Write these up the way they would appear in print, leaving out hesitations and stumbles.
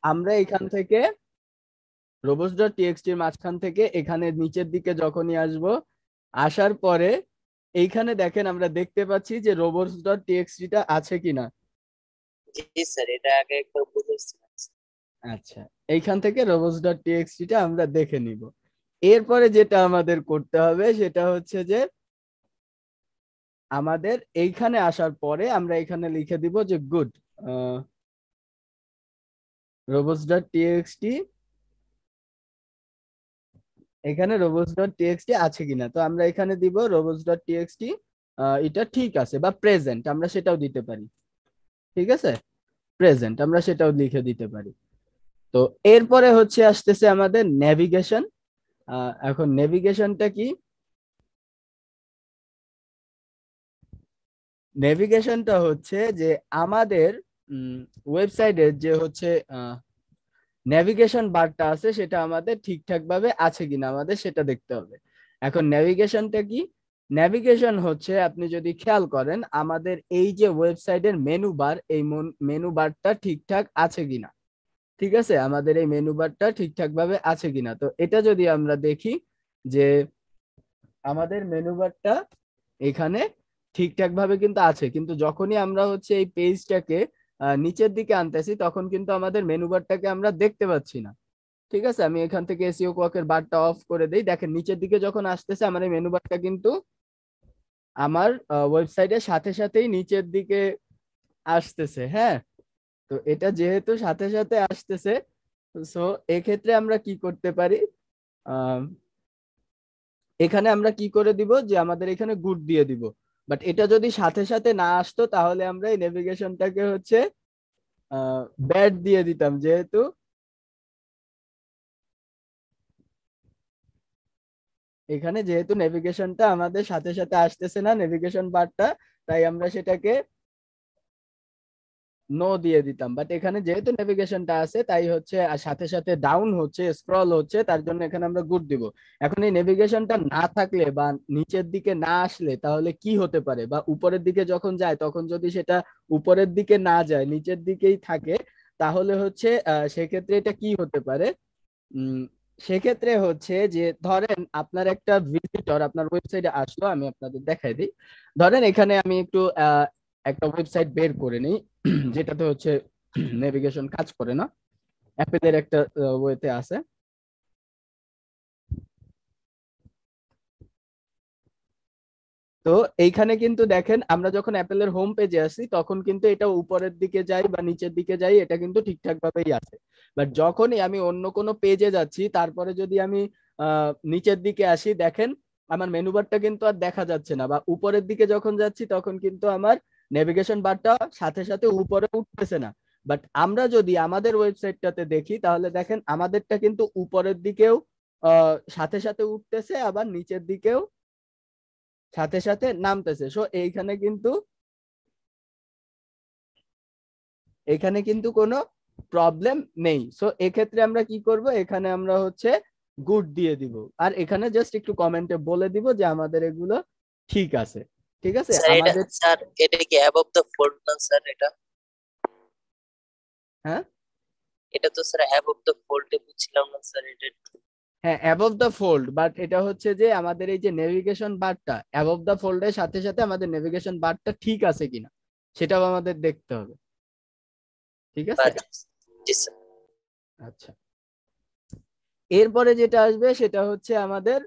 আমরা এখান থেকে robots.txt এর মাঝখান থেকে এখানে নিচের দিকে যখনই আসব, আসার পরে এইখানে দেখেন আমরা দেখতে পাচ্ছি যে robots.txt টা আছে কিনা। জি স্যার, এটা আগে একবার বুঝেছিলাম। আচ্ছা, এইখান থেকে robots.txt টা আমরা দেখে নিব। এরপরে যেটা আমাদের করতে হবে সেটা হচ্ছে যে আমাদের এইখানে আসার পরে আমরা এখানে লিখে দিব যে গুড robots.txt, এখানে robots.txt আছে কিনা। তো আমরা এখানে দিব robots.txt, এটা ঠিক আছে বা প্রেজেন্ট আমরা সেটাও দিতে পারি। ঠিক আছে, প্রেজেন্ট আমরা সেটাও লিখে দিতে পারি। তো এরপরে হচ্ছে আসতেছে আমাদের নেভিগেশন। এখন নেভিগেশনটা কি? নেভিগেশনটা হচ্ছে যে আমাদের ওয়েবসাইটের যে হচ্ছে নেভিগেশন বারটা আছে সেটা আমাদের ঠিকঠাক ভাবে আছে কিনা আমাদের সেটা দেখতে হবে। এখন নেভিগেশনটা কি? নেভিগেশন হচ্ছে আপনি যদি খেয়াল করেন আমাদের এই যে ওয়েবসাইটের মেনু বার, এই মেনু বারটা ঠিকঠাক আছে কিনা। ঠিক আছে, আমাদের এই মেনু বারটা ঠিকঠাক ভাবে আছে কিনা। তো এটা যদি আমরা দেখি যে আমাদের মেনু বারটা এখানে ঠিকঠাক ভাবে কিন্তু আছে, কিন্তু যখনই আমরা হচ্ছে এই পেজটাকে নিচের দিকে আনতেছি তখন কিন্তু আমাদের মেনু বারটাকে আমরা দেখতে পাচ্ছি না। ঠিক আছে, আমি এখান থেকে এসইও কোয়াকের বারটা অফ করে দেই। দেখেন নিচের দিকে যখন আসতেছে আমার এই মেনু বারটা কিন্তু আমার ওয়েবসাইটের সাথে সাথেই নিচের দিকে আসতেছে। হ্যাঁ, তো এটা যেহেতু সাথে সাথে আসতেছে, সো এক্ষেত্রে আমরা কি করতে পারি, আহ এখানে আমরা কি করে দিব যে আমাদের এখানে গুড দিয়ে দিব। বাট এটা যদি সাথে সাথে না আসতো তাহলে আমরা এই নেভিগেশনটাকে হচ্ছে ব্যাড দিয়ে দিতাম, যেহেতু এখানে যেহেতু নেভিগেশনটা আমাদের সাথে সাথে আসতেছে না নেভিগেশন বারটা, তাই আমরা সেটাকে নো দিয়ে দিতাম। বাট এখানে যেহেতু নেভিগেশনটা আছে তাই হচ্ছে আর সাথে সাথে ডাউন হচ্ছে, স্ক্রল হচ্ছে, তার জন্য এখানে আমরা গুড দিব। এখন এই নেভিগেশনটা না থাকলে বা নিচের দিকে না আসলে তাহলে কি হতে পারে, বা উপরের দিকে যখন যায় তখন যদি সেটা উপরের দিকে না যায় নিচের দিকেই থাকে, তাহলে হচ্ছে সেক্ষেত্রে এটা কি হতে পারে। উম সেক্ষেত্রে হচ্ছে যে ধরেন আপনার একটা ভিজিটর আপনার ওয়েবসাইটে আসলো, আমি আপনাদের দেখাই দিই। ধরেন এখানে আমি একটু একটা ওয়েবসাইট বের করে নিই যেটাতে হচ্ছে নেভিগেশন কাজ করে না, অ্যাপেলের একটা ওয়েতে আছে। তো এইখানে কিন্তু দেখেন আমরা যখন অ্যাপেলের হোম পেজে আসি তখন কিন্তু এটা উপরের দিকে যাই বা নিচের দিকে যাই এটা কিন্তু ঠিকঠাক ভাবেই আছে। বাট যখনই আমি অন্য কোনো পেজে যাচ্ছি তারপরে যদি আমি নিচের দিকে আসি, দেখেন আমার মেনু বারটা কিন্তু আর দেখা যাচ্ছে না, বা উপরের দিকে যখন যাচ্ছি তখন কিন্তু আমার নেভিগেশন বারটা সাথে সাথে উপরে উঠতেছে না। বাট আমরা যদি আমাদের ওয়েবসাইটটাতে দেখি তাহলে দেখেন আমাদেরটা কিন্তু উপরের দিকেও সাথে সাথে উঠতেছে, আবার নিচের দিকেও সাথে সাথে নামতেছে। সো এইখানে কিন্তু কোনো প্রবলেম নেই। সো এক্ষেত্রে আমরা কি করব, এখানে আমরা হচ্ছে গুড দিয়ে দিব, আর এখানে জাস্ট একটু কমেন্টে বলে দিব যে আমাদের এগুলো ঠিক আছে। ঠিক আছে স্যার এটা, আমাদের। স্যার এটা কি অ্যাবভ দ্য ফোল্ড না স্যার? এটা হ্যাঁ, এটা তো স্যার অ্যাবভ দ্য ফোল্ডে বুঝছিলাম না স্যার এটা। হ্যাঁ অ্যাবভ দ্য ফোল্ড, বাট এটা হচ্ছে যে আমাদের এই যে নেভিগেশন বারটা অ্যাবভ দ্য ফোল্ডের সাথে সাথে আমাদের নেভিগেশন বারটা ঠিক আছে কিনা সেটাও আমাদের দেখতে হবে। ঠিক আছে। আচ্ছা, জি স্যার। আচ্ছা, এরপরে যেটা আসবে সেটা হচ্ছে আমাদের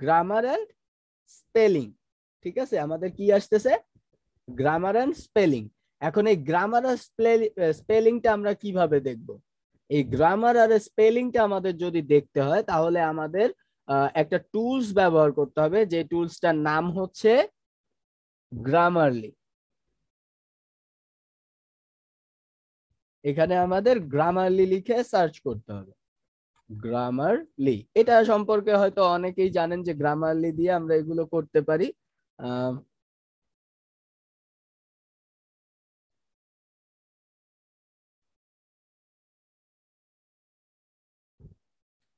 গ্রামার এন্ড স্পেলিং। ঠিক আছে, আমাদের কি আসতেছে, গ্রামার এন্ড স্পেলিং। এখন এই গ্রামার আর স্পেলিংটা আমরা কিভাবে দেখব? এই গ্রামার আর স্পেলিংটা আমাদের যদি দেখতে হয় তাহলে আমাদের একটা টুলস ব্যবহার করতে হবে, যে টুলসটার নাম হচ্ছে গ্রামারলি। এখানে আমাদের গ্রামারলি লিখে সার্চ করতে হবে। গ্রামারলি, এটা সম্পর্কে হয়তো অনেকেই জানেন যে গ্রামারলি দিয়ে আমরা এগুলো করতে পারি। আহ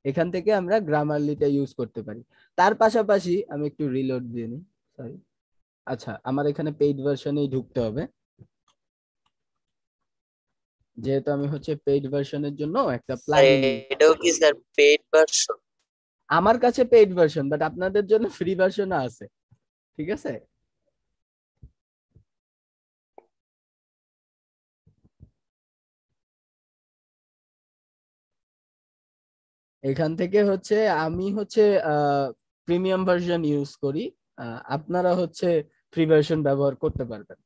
এখান থেকে আমরা গ্রামারলিটা ইউজ করতে পারি। তার পাশাপাশি আমি একটু রিলোড দিয়ে নিই, সরি। আচ্ছা, আমার এখানে পেইড ভার্সনেই ঢুকতে হবে। যেহেতু আমি হচ্ছে পেইড ভার্সনের জন্য একটা স্যার প্লাগইন ইউজ। এটাও কি স্যার পেইড ভার্সন? আমার কাছে পেইড ভার্সন, বাট আপনাদের জন্য ফ্রি ভার্সনও আছে, ঠিক আছে। এখান থেকে হচ্ছে আমি হচ্ছে প্রিমিয়াম ভার্সন ইউজ করি, আপনারা হচ্ছে ফ্রি ভার্সন ব্যবহার করতে পারবেন।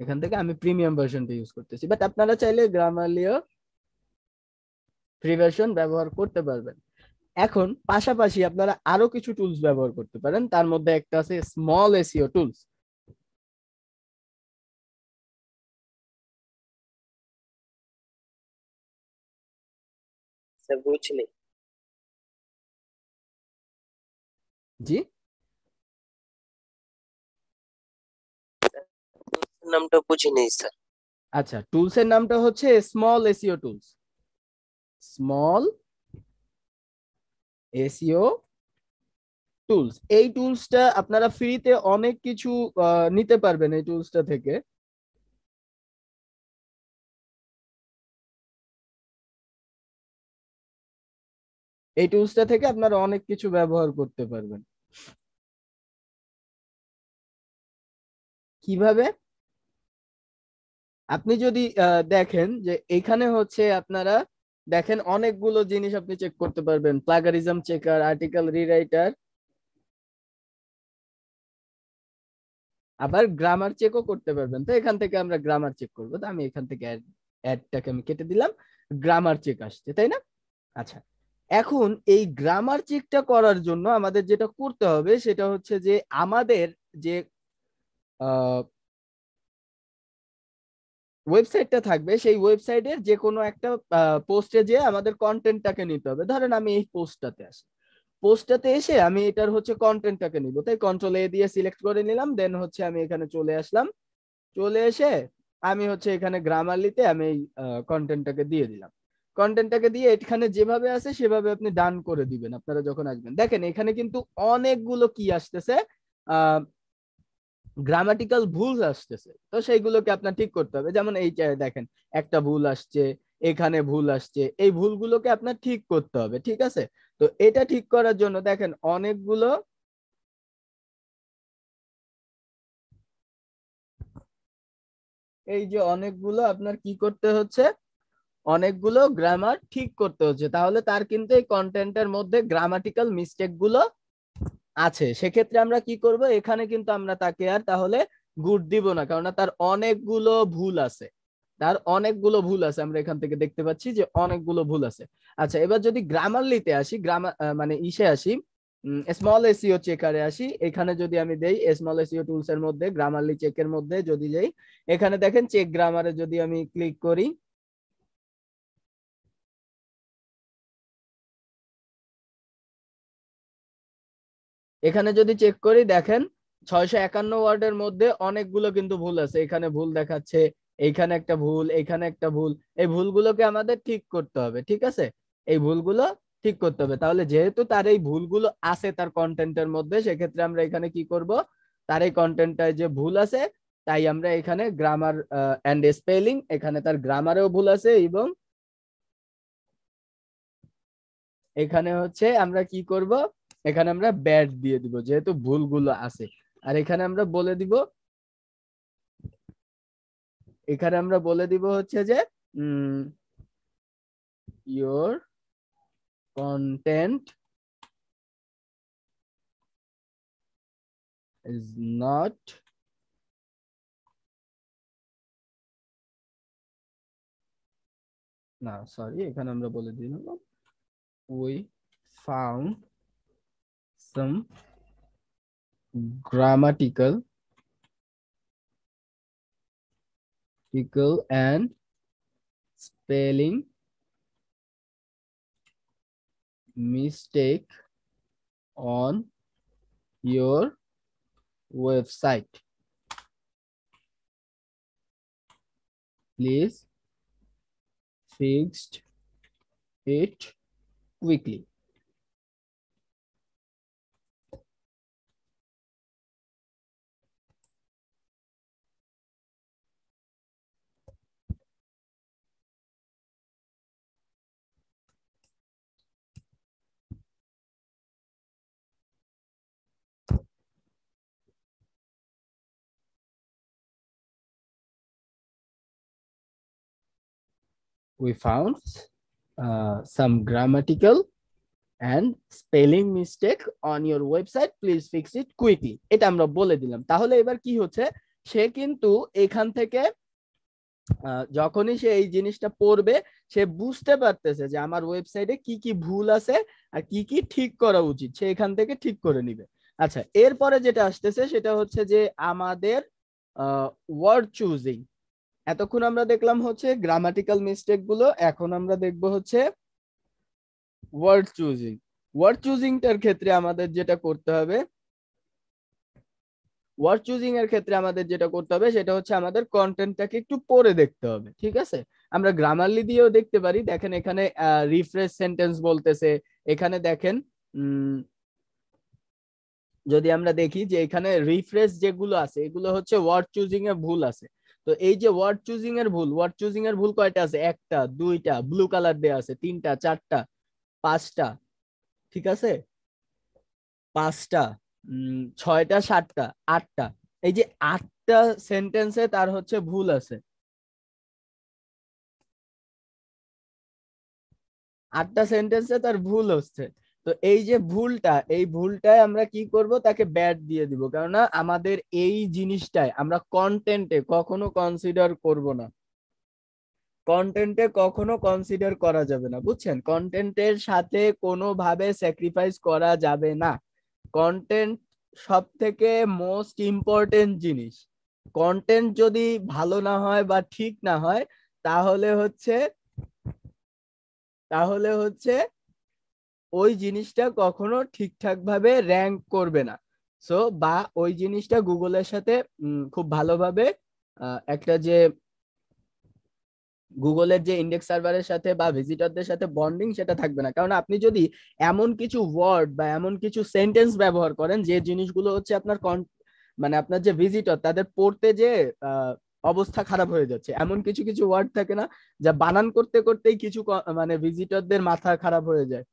এখান থেকে আমি প্রিমিয়াম ভার্সনটা ইউজ করতেছি, বাট আপনারা চাইলে গ্রামারলিও ফ্রি ভার্সন ব্যবহার করতে পারবেন। এখন পাশাপাশি আপনারা আরো কিছু টুলস ব্যবহার করতে পারেন, তার মধ্যে একটা আছে স্মল এসইও টুলস। স্যার বুঝলি, জি, নামটা বুঝিনি স্যার। আচ্ছা, টুলস এর নামটা হচ্ছে small SEO tools. Small SEO tools, এই টুলসটা আপনারা ফ্রিতে অনেক কিছু নিতে পারবেন এই টুলসটা থেকে। এই টুলসটা থেকে আপনারা অনেক কিছু ব্যবহার করতে পারবেন। কিভাবে? আপনি যদি দেখেন যে এখানে হচ্ছে আপনারা দেখেন অনেকগুলো জিনিস আপনি চেক করতে পারবেন, প্লাগারিজম চেকার, আর্টিকেল রিরাইটার, আবার গ্রামার চেকও করতে পারবেন। তো এখান থেকে আমরা গ্রামার চেক করবো, তো আমি এখান থেকে অ্যাডটাকে আমি কেটে দিলাম, গ্রামার চেক আসছে, তাই না? আচ্ছা, এখন এই গ্রামার চেকটা করার জন্য আমাদের যেটা করতে হবে সেটা হচ্ছে যে আমাদের যে ওয়েবসাইটটা থাকবে সেই ওয়েবসাইটের যে কোনো একটা পোস্টে যে আমাদের কন্টেন্টটাকে নিতে হবে। ধরেন আমি এই পোস্টটাতে আসি, পোস্টটাতে এসে আমি এটার হচ্ছে কন্টেন্টটাকে নিব, তাই কন্ট্রোল এ দিয়ে সিলেক্ট করে নিলাম, দেন হচ্ছে আমি এখানে চলে আসলাম। চলে এসে আমি হচ্ছে এখানে গ্রামারলিতে আমি এই কন্টেন্টটাকে দিয়ে দিলাম। কন্টেন্টটাকে দিয়ে এখানে যেভাবে আছে সেভাবে আপনি ডান করে দিবেন। আপনারা যখন আসবেন দেখেন এখানে কিন্তু অনেকগুলো কি আসতেছে, গ্রামাটিক্যাল ভুল আসতেছে, তো সেইগুলোকে আপনার ঠিক করতে হবে। যেমন এই যে দেখেন একটা ভুল আসছে, এখানে ভুল আসছে, এই ভুলগুলোকে আপনার ঠিক করতে হবে, ঠিক আছে। তো এটা ঠিক করার জন্য দেখেন অনেকগুলো, এই যে অনেকগুলো আপনার কি করতে হচ্ছে, অনেকগুলো গ্রামার ঠিক করতে হচ্ছে, তাহলে তার কিন্তু এই কন্টেন্টের মধ্যে গ্রামাটিক্যাল মিস্টেক গুলো আছে। সেক্ষেত্রে আমরা কি করব, এখানে কিন্তু আমরা তাকে আর তাহলে গুড দিব না, কারণ তার অনেকগুলো ভুল আছে। তার অনেকগুলো ভুল আছে, আমরা এখান থেকে দেখতে পাচ্ছি যে অনেকগুলো ভুল আছে। আচ্ছা, এবার যদি গ্রামারলিতে আসি, গ্রামার মানে ইসে আসি, স্মল এসইও চেকারে আসি, এখানে যদি আমি দেই স্মল এসইও টুলস এর মধ্যে গ্রামারলি চেকের মধ্যে যদি যাই, এখানে দেখেন চেক গ্রামারে যদি আমি ক্লিক করি, এখানে যদি চেক করি দেখেন 651 ওয়ার্ডের মধ্যে অনেকগুলো কিন্তু ভুল আছে। এখানে ভুল দেখাচ্ছে, এইখানে একটা ভুল, এইখানে একটা ভুল। এই ভুলগুলোকে আমাদের ঠিক করতে হবে, ঠিক আছে। এই ভুলগুলো ঠিক করতে হবে, তাহলে যেহেতু তার এই ভুলগুলো আছে তার কন্টেন্টের মধ্যে, সেক্ষেত্রে আমরা এখানে কি করব, তার এই কন্টেন্টটায় যে ভুল আছে, তাই আমরা এখানে গ্রামার এন্ড স্পেলিং, এখানে তার গ্রামারেও ভুল আছে, এবং এখানে হচ্ছে আমরা কি করব, এখানে আমরা ব্যাড দিয়ে দিব যেহেতু ভুলগুলো আছে। আর এখানে আমরা বলে দিব, এখানে আমরা বলে দিব হচ্ছে যে ইয়োর কন্টেন্ট ইজ নট, না সরি, এখানে আমরা বলে দিই we found some grammatical and spelling mistake on your website. Please fix it quickly. we found some grammatical and spelling mistake on your website, please fix it quickly. এটা আমরা বলে দিলাম। তাহলে এবার কি হচ্ছে, সে কিন্তু এখান থেকে যখনই সে এই জিনিসটা পড়বে, সে বুঝতে পারতেছে যে আমার ওয়েবসাইটে কি কি ভুল আছে আর কি কি ঠিক করা উচিত, সে এখান থেকে ঠিক করে নিবে। আচ্ছা, এরপরে যেটা আসতেছে সেটা হচ্ছে যে আমাদের ওয়ার্ড চুজিং। এতক্ষণ আমরা দেখলাম হচ্ছে গ্রামাটিক্যাল মিস্টেক গুলো, এখন আমরা দেখব হচ্ছে ওয়ার্ড চুজিং। ওয়ার্ড চুজিংটার ক্ষেত্রে আমাদের যেটা করতে হবে, ওয়ার্ড চুজিং এর ক্ষেত্রে আমাদের যেটা করতে হবে সেটা হচ্ছে আমাদের কন্টেন্টটাকে একটু পড়ে দেখতে হবে, ঠিক আছে? আমরা গ্রামারলি দিয়েও দেখতে পারি। দেখেন এখানে রিফ্রেশ সেন্টেন্স বলতেছে, এখানে দেখেন যদি আমরা দেখি যে এখানে রিফ্রেশ যেগুলো আছে এগুলো হচ্ছে ওয়ার্ড চুজিং এ ভুল আছে। তো এই যে ওয়ার্ড চুজিং এর ভুল, ওয়ার্ড চুজিং এর ভুল কয়টা আছে? একটা, দুইটা, ব্লু কালার দেয়া আছে, তিনটা, চারটা, পাঁচটা, ঠিক আছে, পাঁচটা, ছয়টা, সাতটা, আটটা। এই যে আটটা সেন্টেন্সে তার হচ্ছে ভুল আছে, আটটা সেন্টেন্সে তার ভুল হচ্ছে। তো এই যে ভুলটা, এই ভুলটায় আমরা কি করব, তাকে ব্যাড দিয়ে দিব, কেননা আমাদের এই জিনিসটায় আমরা কন্টেন্টে কখনো কনসিডার করব না, কন্টেন্টে কখনো কনসিডার করা যাবে না, বুঝছেন? কন্টেন্টের সাথে কোনোভাবে স্যাক্রিফাইস করা যাবে না। কন্টেন্ট সব থেকে মোস্ট ইম্পর্টেন্ট জিনিস। কন্টেন্ট যদি ভালো না হয় বা ঠিক না হয়, তাহলে হচ্ছে তাহলে হচ্ছে ওই জিনিসটা কখনো ঠিকঠাক ভাবে র্যাঙ্ক করবে না। সো বা ওই জিনিসটা গুগলের সাথে খুব ভালোভাবে একটা যে গুগলের যে ইন্ডেক্স সার্ভারের সাথে বা ভিজিটরদের সাথে বন্ডিং, সেটা থাকবে না। কারণ আপনি যদি এমন কিছু ওয়ার্ড বা এমন কিছু সেন্টেন্স ব্যবহার করেন যে জিনিসগুলো হচ্ছে আপনার মানে আপনার যে ভিজিটর তাদের পড়তে যে অবস্থা খারাপ হয়ে যাচ্ছে, এমন কিছু কিছু ওয়ার্ড থাকে না, যা বানান করতে করতেই কিছু মানে ভিজিটরদের মাথা খারাপ হয়ে যায়।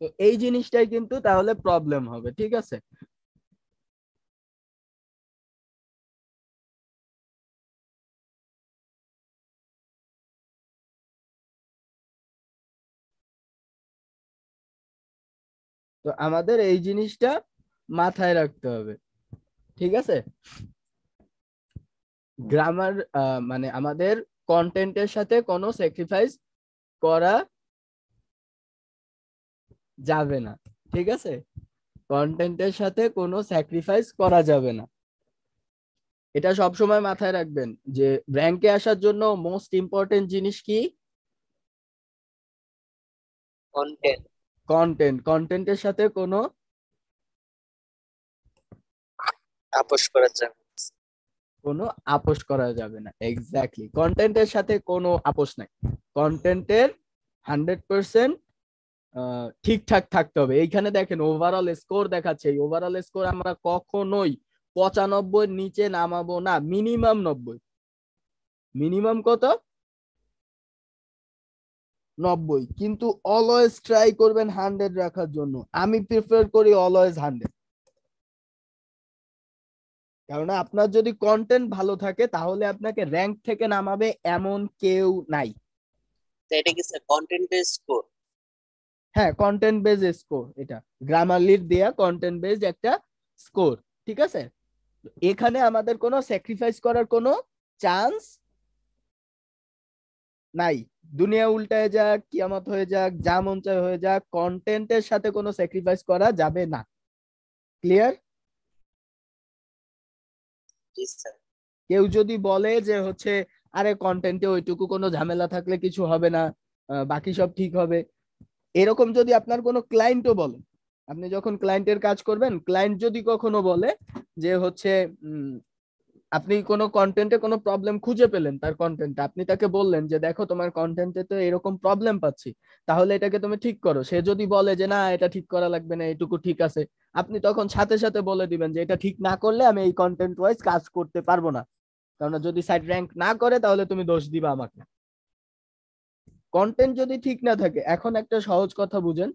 তো এই জিনিসটাই কিন্তু তাহলে প্রবলেম হবে, ঠিক আছে? তো আমাদের এই জিনিসটা মাথায় রাখতে হবে, ঠিক আছে? গ্রামার মানে আমাদের কন্টেন্টের সাথে কোনো স্যাক্রিফাইস করা যাবে না, ঠিক আছে? কন্টেন্টের সাথে কোনো স্যাক্রিফাইস করা যাবে না, এটা সব সময় মাথায় রাখবেন। যে র্যাঙ্কে আসার জন্য মোস্ট ইম্পর্টেন্ট জিনিস কি? কন্টেন্ট। কন্টেন্টের সাথে কোনো আপোষ করা যাবে কোনো আপোষ করা যাবে না। এক্স্যাক্টলি, কন্টেন্টের সাথে কোনো আপোষ নাই। কন্টেন্টের 100% ঠিকঠাক থাকতে হবে। এইখানে দেখেন ওভারঅল স্কোর দেখাচ্ছে, এই ওভারঅল স্কোর আমরা কখনোই 95 নিচে নামাবো না, মিনিমাম 90। মিনিমাম কত? 90। কিন্তু অলওয়েজ ট্রাই করবেন 100 রাখার জন্য। আমি প্রিফার করি অলওয়েজ 100। কারণ আপনার যদি কন্টেন্ট ভালো থাকে তাহলে আপনাকে র্যাঙ্ক থেকে নামাবে এমন কেউ নাই। তো এটা কি স্যার কন্টেন্ট বেসড স্কোর? হ্যাঁ, কন্টেন্ট বেজ স্কোর, এটা গ্রামারলির দেয়া কন্টেন্ট বেজ একটা স্কোর, ঠিক আছে? এখানে আমাদের কোনো স্যাক্রিফাইস করার কোনো চান্স নাই। দুনিয়া উল্টায় যাক, কিয়ামত হয়ে যাক, যা মন চায় হয়ে যাক, কন্টেন্টের সাথে কোনো স্যাক্রিফাইস করা যাবে না। ক্লিয়ার? জি স্যার। কেউ যদি বলে যে হচ্ছে আরে কন্টেন্টে ওইটুকু কোনো ঝামেলা থাকলে কিছু হবে না, বাকি সব ঠিক হবে, এরকম যদি আপনার কোনো ক্লায়েন্টও বলে, আপনি যখন ক্লায়েন্টের কাজ করবেন, ক্লায়েন্ট যদি কখনো বলে যে হচ্ছে আপনি কোনো কন্টেন্টে কোনো প্রবলেম খুঁজে পেলেন, তার কন্টেন্টে আপনি তাকে বললেন যে দেখো তোমার কন্টেন্টে তো এরকম প্রবলেম পাচ্ছি, তাহলে এটাকে তুমি ঠিক করো। সে যদি বলে যে না এটা ঠিক করা লাগবে না, এটুকু ঠিক আছে, আপনি তখন সাথে সাথে বলে দিবেন যে এটা ঠিক না করলে আমি এই কন্টেন্ট ওয়াইজ কাজ করতে পারবো না, কারণ যদি সাইট র্যাঙ্ক না করে তাহলে তুমি দোষ দিবা আমাকে। কন্টেন্ট যদি ঠিক না থাকে, এখন একটা সহজ কথা বুঝেন,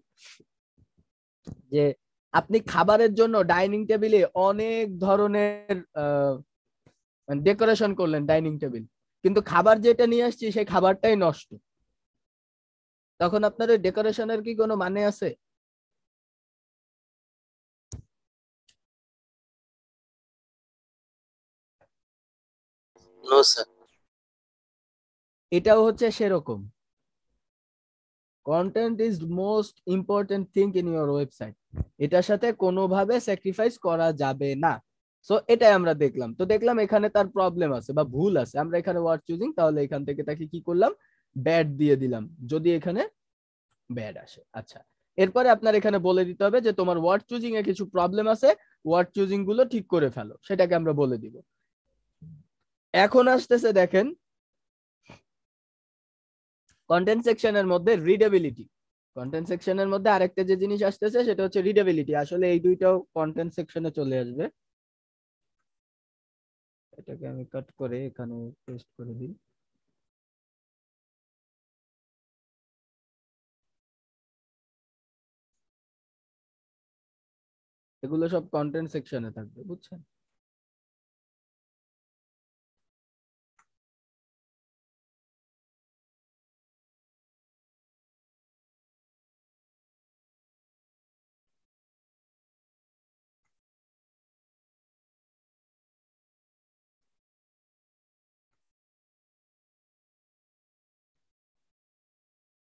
যে আপনি খাবারের জন্য ডাইনিং টেবিলে অনেক ধরনের মানে ডেকোরেশন করলেন ডাইনিং টেবিল, কিন্তু খাবার যেটা নিয়ে আসছি সেই খাবারটাই নষ্ট, তখন আপনার ওই ডেকোরেশনের কি কোনো মানে আছে? No sir. এটাও হচ্ছে সেরকম, content is most important thing in your website, এটার সাথে কোনোভাবে স্যাক্রিফাইস করা যাবে না। সো এটাই আমরা দেখলাম, তো দেখলাম এখানে তার প্রবলেম আছে বা ভুল আছে, আমরা এখানে ওয়ার্ড চুজিং, তাহলে এখান থেকে তাকে কি করলাম, ব্যাড দিয়ে দিলাম যদি এখানে ব্যাড আসে। আচ্ছা, এরপরে আপনার এখানে বলে দিতে হবে যে তোমার ওয়ার্ড চুজিং এ কিছু প্রবলেম আছে, ওয়ার্ড চুজিং গুলো ঠিক করে ফেলো, সেটাকে আমরা বলে দিব। এখন আসতেছে দেখেন কন্টেন্ট সেকশনের মধ্যে রিডেবিলিটি, কন্টেন্ট সেকশনের মধ্যে আরেকটা যে জিনিস আসতেছে সেটা হচ্ছে রিডেবিলিটি, আসলে এই দুইটাও কন্টেন্ট সেকশনে চলে আসবে। এটাকে আমি কাট করে এখানে পেস্ট করে দিই। এগুলো সব কন্টেন্ট সেকশনে থাকবে, বুঝছেন?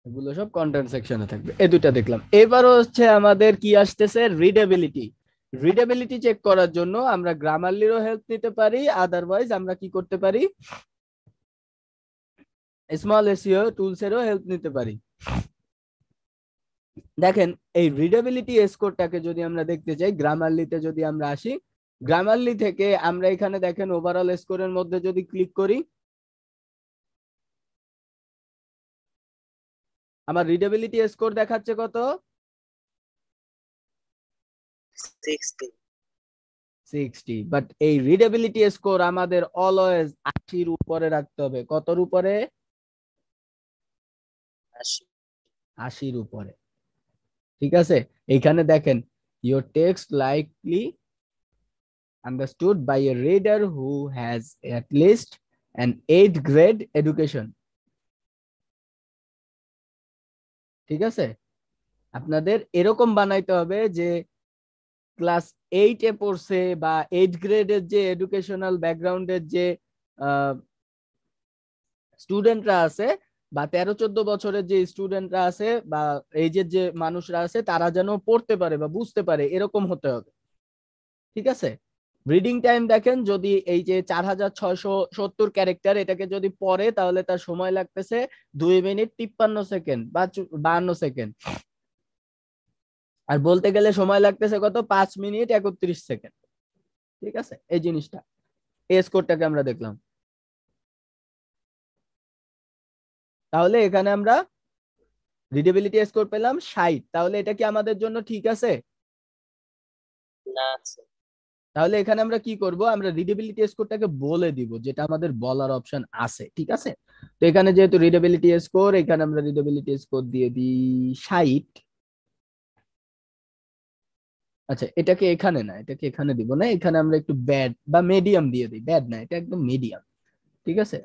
এগুলো সব কন্টেন্ট সেকশনে থাকবে, এই দুইটা দেখলাম। এবারও হচ্ছে আমাদের কি আসতেছে, রিডেবিলিটি। রিডেবিলিটি চেক করার জন্য আমরা গ্রামারলিরও হেল্প নিতে পারি, আদারওয়াইজ আমরা কি করতে পারি, স্মল এসইও টুলস এরও হেল্প নিতে পারি। দেখেন এই রিডেবিলিটি স্কোরটাকে যদি আমরা দেখতে চাই, গ্রামারলিতে যদি আমরা আসি, গ্রামারলি থেকে আমরা এখানে দেখেন ওভারঅল স্কোরের মধ্যে যদি ক্লিক করি, আমার রিডেবিলিটি স্কোর দেখাচ্ছে কত, 60। 60। বাট এই রিডেবিলিটি স্কোর আমাদের অলওয়েজ 80-র উপরে রাখতে হবে। কতর উপরে? 80। 80-র উপরে। ঠিক আছে, এইখানে দেখেন your text likely understood by a reader who has at least an 8th grade education। ঠিক আছে, আপনাদের এরকম বানাইতে হবে যে ক্লাস 8-এ পড়ছে বা 8th গ্রেডের যে এডুকেশনাল ব্যাকগ্রাউন্ডের যে স্টুডেন্টরা আছে, বা 13-14 বছরের যে স্টুডেন্টরা আছে বা এইজের যে মানুষরা আছে, তারা যেন পড়তে পারে বা বুঝতে পারে, এরকম হতে হবে। ঠিক আছে, রিডিং টাইম দেখেন, যদি এই যে 4670 ক্যারেক্টার এটাকে যদি পড়ে তাহলে তার সময় লাগতেছে 2 মিনিট 53 সেকেন্ড বা 52 সেকেন্ড, আর বলতে গেলে সময় লাগতেছে কত, 5 মিনিট 31 সেকেন্ড। ঠিক আছে, এই জিনিসটা, এই স্কোরটাকে আমরা দেখলাম। তাহলে এখানে আমরা রিডেবিলিটি স্কোর পেলাম 60, তাহলে এটা কি আমাদের জন্য ঠিক আছে? না স্যার। তাহলে এখানে আমরা কি করব, আমরা রিডেবিলিটি স্কোরটাকে বলে দিব, যেটা আমাদের বলার অপশন আছে। ঠিক আছে, তো এখানে যেহেতু রিডেবিলিটি স্কোর, এখানে আমরা রিডেবিলিটি স্কোর দিয়ে দিই 60। আচ্ছা, এটাকে এখানে না, এটাকে এখানে দিব না, এখানে আমরা একটু ব্যাড বা মিডিয়াম দিয়ে দিই, ব্যাড না, এটা একদম মিডিয়াম। ঠিক আছে,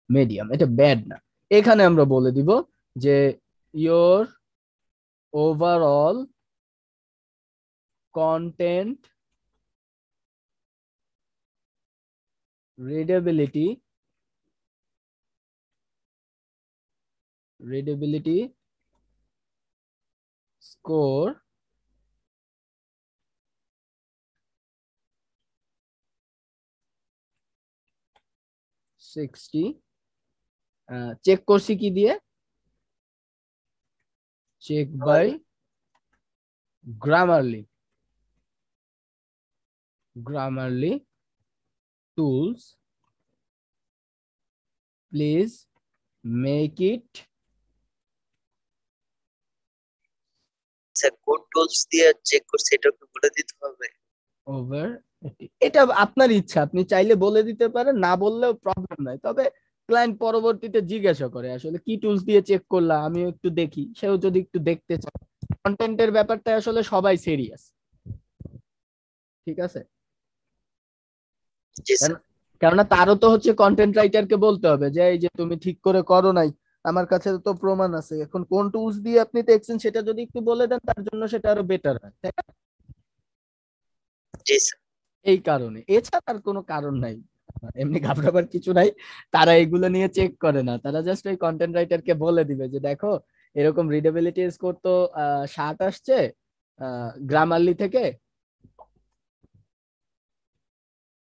মিডিয়াম, এটা ব্যাড না। এখানে আমরা বলে দিব যে your overall content readability score 60। Check করছি কি দিয়ে, check by Grammarly tools, please make it sir code tools দিয়ে চেক করছি, এটা একটু বলে দিতে হবে। ওভার। এটা আপনার ইচ্ছা, আপনি চাইলে বলে দিতে পারেন, না বললেও প্রবলেম নাই, তবে ক্লায়েন্ট পরবর্তীতে জিজ্ঞাসা করে আসলে কি টুলস দিয়ে চেক করলা, আমিও একটু দেখি, সেও যদি একটু দেখতে চায়। কন্টেন্টের ব্যাপারটা আসলে সবাই সিরিয়াস। ঠিক আছে, জি স্যার। কেন- কেননা তারও তো হচ্ছে কন্টেন্ট রাইটারকে বলতে হবে যে এই যে তুমি ঠিক করে করো নাই, আমার কাছে তো প্রমাণ আছে, এখন কোন টুলস দিয়ে আপনি দেখছেন সেটা যদি একটু বলে দেন তার জন্য সেটা আরো বেটার হয়, তাই না? জি স্যার। এই কারণে, এছাড়া আর কোনো কারণ নাই, এমনি ঘাবড়াবার কিছু নাই। তারা এগুলো নিয়ে চেক করে না, তারা জাস্ট ওই কন্টেন্ট রাইটারকে বলে দিবে যে দেখো এরকম রিডেবিলিটি স্কোর তো 60 আসছে গ্রামারলি থেকে,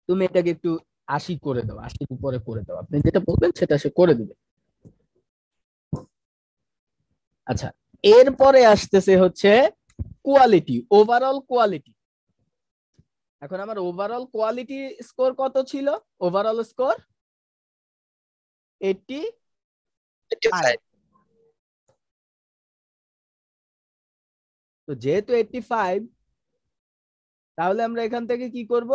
তুমি এটাকে একটু 80 করে দাও, 80 উপরে করে দাও, আপনি যেটা বলবেন সেটা সে করে দিবে। আচ্ছা, এরপরে আসতেছে হচ্ছে কোয়ালিটি, ওভারঅল কোয়ালিটি। এখন আমার ওভারঅল কোয়ালিটি স্কোর কত ছিল? Overall score 85। 85। তো যেহেতু 85, তাহলে আমরা এখান থেকে কি করব?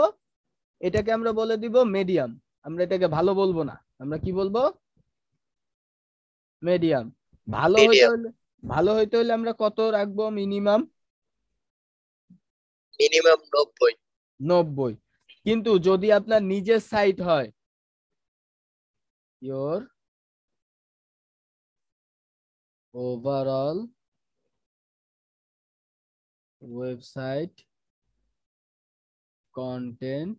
এটাকে আমরা বলে দিব মিডিয়াম। আমরা এটাকে ভালো বলবো না, আমরা কি বলবো? মিডিয়াম। ভালো হইতে মিডিয়াম। হলে, ভালো হইতে হলে আমরা কত রাখবো মিনিমাম? মিনিমাম 90। 90। কিন্তু যদি আপনার নিজের সাইট হয়, your overall website content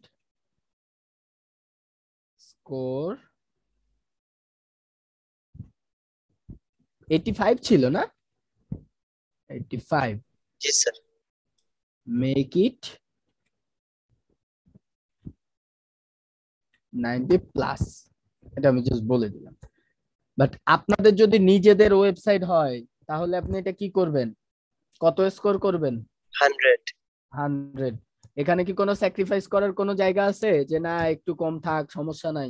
score 85 ছিল না? 85, জি স্যার। Make it 90 plus. এটা আমি জাস্ট বলে দিলাম। বাট আপনাদের যদি নিজেদের ওয়েবসাইট হয় তাহলে আপনি এটা কি করবেন? কত স্কোর করবেন? 100। 100। এখানে কি কোনো স্যাক্রিফাইস করার কোনো জায়গা আছে যে না একটু কম থাক, সমস্যা নাই?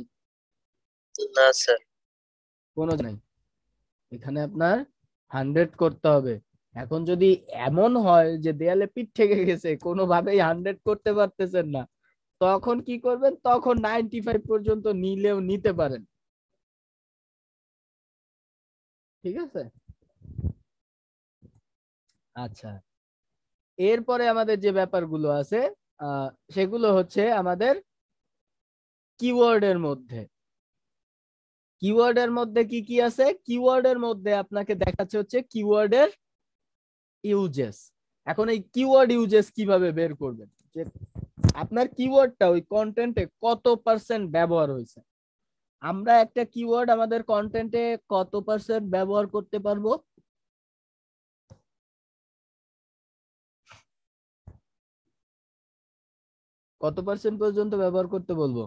না স্যার। কোনো নাই, এখানে আপনার 100 করতে হবে। এখন যদি এমন হয় যে দেয়ালে পিঠ থেকে গেছে, কোনোভাবেই 100 করতে পারতেছেন না, তখন কি করবেন? তখন 95 পর্যন্ত নিলেও নিতে পারেন, ঠিক আছে? আচ্ছা, এরপরে আমাদের যে ব্যাপারগুলো আছে সেগুলো হচ্ছে আমাদের কিওয়ার্ডের মধ্যে। কিওয়ার্ডের মধ্যে কি কি আছে? কিওয়ার্ডের মধ্যে আপনাকে দেখাচ্ছে হচ্ছে কিওয়ার্ডের ইউজেস। এখন এই কিওয়ার্ড ইউজেস কিভাবে বের করবেন, যে আপনার কিওয়ার্ডটা ওই কন্টেন্টে কত পার্সেন্ট ব্যবহার হয়েছে? আমরা একটা কিওয়ার্ড আমাদের কন্টেন্টে কত পার্সেন্ট ব্যবহার করতে পারবো? কত পার্সেন্ট পর্যন্ত ব্যবহার করতে বলবো?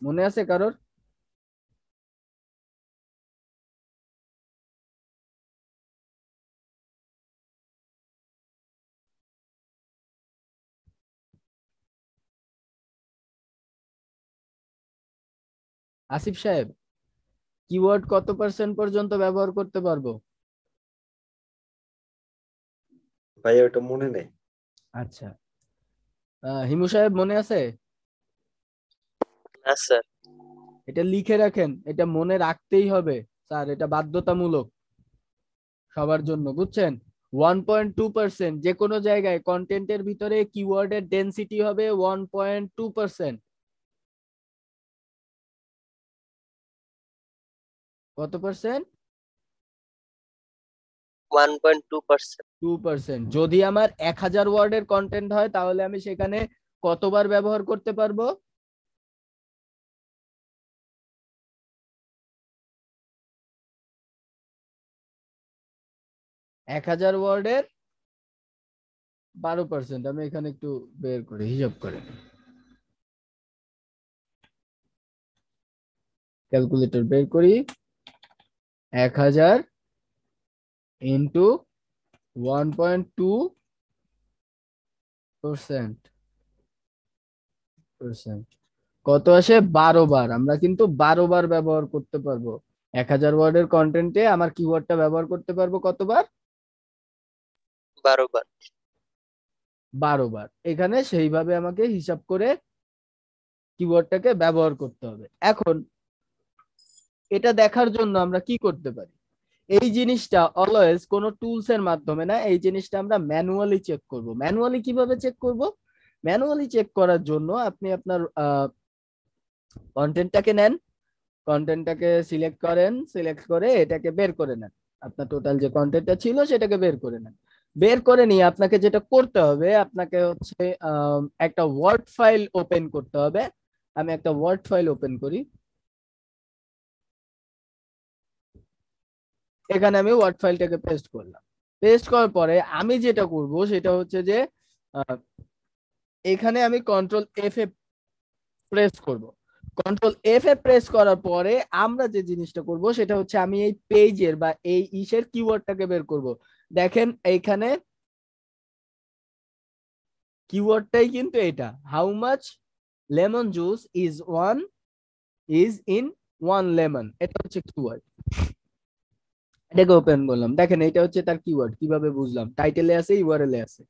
মনে আছে কারোর? আসিফ সাহেব, কিওয়ার্ড কত পার্সেন্ট পর্যন্ত ব্যবহার করতে পারবো? ভাই ওটা মনে নেই। আচ্ছা, হিমু সাহেব মনে আছে? না স্যার। এটা লিখে রাখেন, এটা মনে রাখতেই হবে স্যার, এটা বাধ্যতামূলক সবার জন্য, বুঝছেন? 1.2%, যে কোনো জায়গায় কন্টেন্টের ভিতরে কিওয়ার্ডের ডেনসিটি হবে 1.2%। কত পার্সেন্ট? 1.2%। 2%। যদি আমার 1000 ওয়ার্ডের কন্টেন্ট হয় তাহলে আমি সেখানে কতবার ব্যবহার করতে পারবো? 1000 ওয়ার্ডের 12%। আমি এখানে একটু বের করে হিসাব করে ক্যালকুলেটর বের করি। 1000 ইন্টু 1.2%, কত আসে? 12 বার। আমরা কিন্তু 12 বার ব্যবহার করতে পারবো। 1000 ওয়ার্ডের কন্টেন্টে আমার কিওয়ার্ডটা ব্যবহার করতে পারবো কতবার? 12 বার। 12 বার। এখানে সেইভাবে আমাকে হিসাব করে কিওয়ার্ডটাকে ব্যবহার করতে হবে। এখন এটা দেখার জন্য আমরা কি করতে পারি? এই জিনিসটা অলওয়েজ কোনো টুলস এর মাধ্যমে না, এই জিনিসটা আমরা ম্যানুয়ালি চেক করব। ম্যানুয়ালি কিভাবে চেক করব? ম্যানুয়ালি চেক করার জন্য আপনি আপনার কন্টেন্টটাকে নেন, কন্টেন্টটাকে সিলেক্ট করেন, সিলেক্ট করে এটাকে বের করে নেন। আপনার টোটাল যে কন্টেন্টটা ছিল সেটাকে বের করে নেন। বের করে নিয়ে আপনাকে যেটা করতে হবে, আপনাকে হচ্ছে একটা ওয়ার্ড ফাইল ওপেন করতে হবে। আমি একটা ওয়ার্ড ফাইল ওপেন করি। এখানে আমি ওয়ার্ড ফাইলটাকে পেস্ট করলাম। পেস্ট করার পরে আমি যেটা করব সেটা হচ্ছে যে আহ, এখানে আমি কন্ট্রোল এফ এ প্রেস করব। কন্ট্রোল এফ এ প্রেস করার পরে আমরা যে জিনিসটা করব সেটা হচ্ছে আমি এই পেজের বা এই ইসের কিওয়ার্ডটাকে বের করব। দেখেন এইখানে কিওয়ার্ডটাই কিন্তু এটা, how much lemon juice is in one lemon, এটা হচ্ছে কিওয়ার্ড। এটাকে ওপেন করলাম, দেখেন এটা হচ্ছে তার কিওয়ার্ড। কিভাবে বুঝলাম? টাইটেলে আছে, ইউআরএল এ আছে।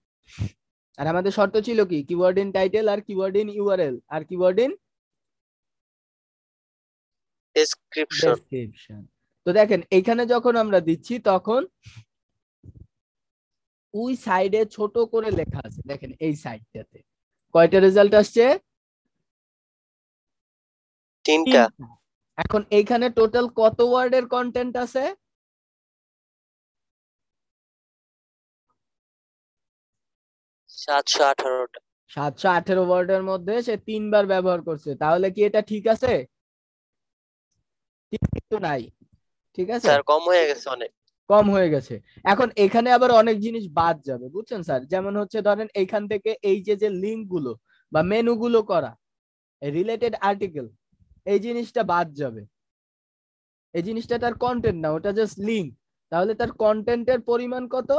আর আমাদের শর্ত ছিল কি? কিওয়ার্ড ইন টাইটেল, আর কিওয়ার্ড ইন ইউআরএল, আর কিওয়ার্ড ইন ডেসক্রিপশন। ডেসক্রিপশন। তো দেখেন এখানে যখন আমরা দিচ্ছি তখন ওই সাইডে ছোট করে লেখা আছে, দেখেন এই সাইডটাতে কয়টা রেজাল্ট আসছে? 3টা। 3টা। এখন এইখানে টোটাল কত ওয়ার্ডের কন্টেন্ট আছে? 718টা। 718 ওয়ার্ডের মধ্যে সে 3বার ব্যবহার করছে, তাহলে কি এটা ঠিক আছে? ঠিক কিন্তু নাই। ঠিক আছে, স্যার কম হয়ে গেছে অনেক। কম হয়ে গেছে। এখন এখানে আবার অনেক জিনিস বাদ যাবে, বুঝছেন স্যার? যেমন হচ্ছে ধরেন এইখান থেকে এই যে যে লিঙ্ক গুলো বা মেনু গুলো করা, রিলেটেড আর্টিকেল, এই জিনিসটা বাদ যাবে। এই জিনিসটা তার কন্টেন্ট না, ওটা জাস্ট লিঙ্ক। তাহলে তার কন্টেন্টের পরিমাণ কত?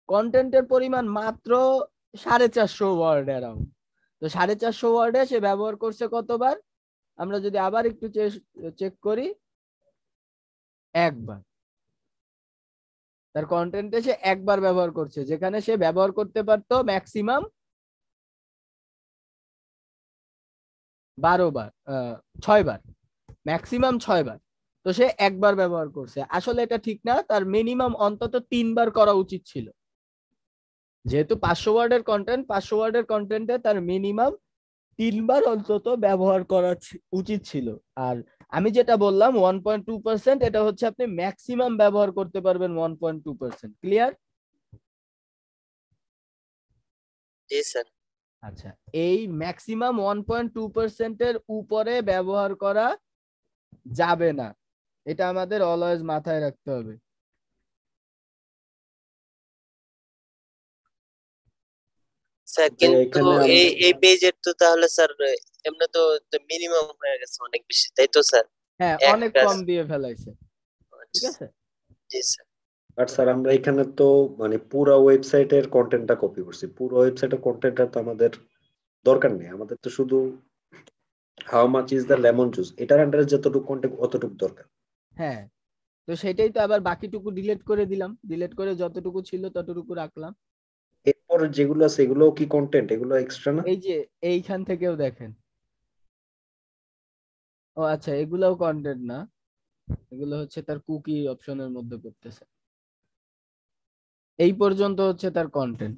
কন্টেন্টের পরিমাণ মাত্র 450 ওয়ার্ড অ্যারাউন্ড। তো 450 ওয়ার্ডে সে ব্যবহার করছে কতবার? আমরা যদি আবার একটু চেক করি, একবার। তার কন্টেন্টে সে একবার ব্যবহার করছে, যেখানে সে ব্যবহার করতে পারতো ম্যাক্সিমাম 12 বার, 6 বার, ম্যাক্সিমাম 6 বার। তো সে একবার ব্যবহার করছে। আসলে এটা ঠিক না, তার মিনিমাম অন্তত 3বার করা উচিত ছিল। যেহেতু 500 ওয়ার্ডের কন্টেন্ট, 500 ওয়ার্ডের কন্টেন্টে তার মিনিমাম 3বার অন্তত ব্যবহার করা উচিত ছিল। আর আমি যেটা বললাম 1.2%, এটা হচ্ছে আপনি ম্যাক্সিমাম ব্যবহার করতে পারবেন 1.2%। ক্লিয়ার? জি স্যার। আচ্ছা, এই ম্যাক্সিমাম 1.2%-এর উপরে ব্যবহার করা যাবে না, এটা আমাদের অলওয়েজ মাথায় রাখতে হবে। স্যার ভাইয়া কিন্তু এখানে এই এই পেজের তো তাহলে স্যার এমনি তো মিনিমাম হয়ে গেছে অনেক বেশি, তাই তো স্যার? হ্যাঁ, অনেক একটা। কম দিয়ে ফেলাইছে। ঠিক আছে। জি স্যার। বাট স্যার আমরা এখানে তো মানে পুরো ওয়েবসাইটের কন্টেন্টটা কপি করছি, পুরো ওয়েবসাইটের কন্টেন্টটা তো আমাদের দরকার নেই। আমাদের তো শুধু how much is the lemon juice এটার আন্ডারে যতটুকু কন্টেন্ট অতটুকু দরকার। হ্যাঁ, তো সেটাই তো আবার বাকিটুকু ডিলিট করে দিলাম, ডিলিট করে যতটুকু ছিল ততটুকু রাখলাম। এরপর যেগুলো আছে এগুলো কি কন্টেন্ট? এগুলো এক্সট্রা না? এই যে এইখান থেকেও দেখেন, ও আচ্ছা, এগুলাও কন্টেন্ট না, এগুলো হচ্ছে তার কুকি অপশনের মধ্যে করতেছে। এই পর্যন্ত হচ্ছে তার কন্টেন্ট,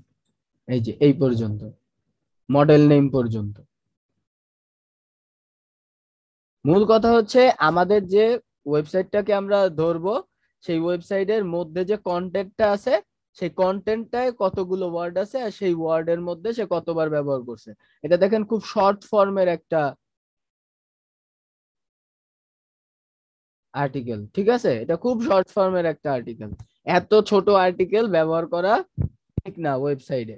এই যে এই পর্যন্ত, মডেল নেম পর্যন্ত। মূল কথা হচ্ছে আমাদের যে ওয়েবসাইটটাকে আমরা ধরবো, সেই ওয়েবসাইটের মধ্যে যে কন্টেন্টটা আছে, সেই কন্টেন্টটায় কতগুলো ওয়ার্ড আছে আর সেই ওয়ার্ডের মধ্যে সে কতবার ব্যবহার করছে। এটা দেখেন খুব শর্ট ফর্মের একটা আর্টিকেল। ঠিক আছে, এটা খুব শর্ট ফর্মের একটা আর্টিকেল। এত ছোট আর্টিকেল ব্যবহার করা ঠিক না ওয়েবসাইটে।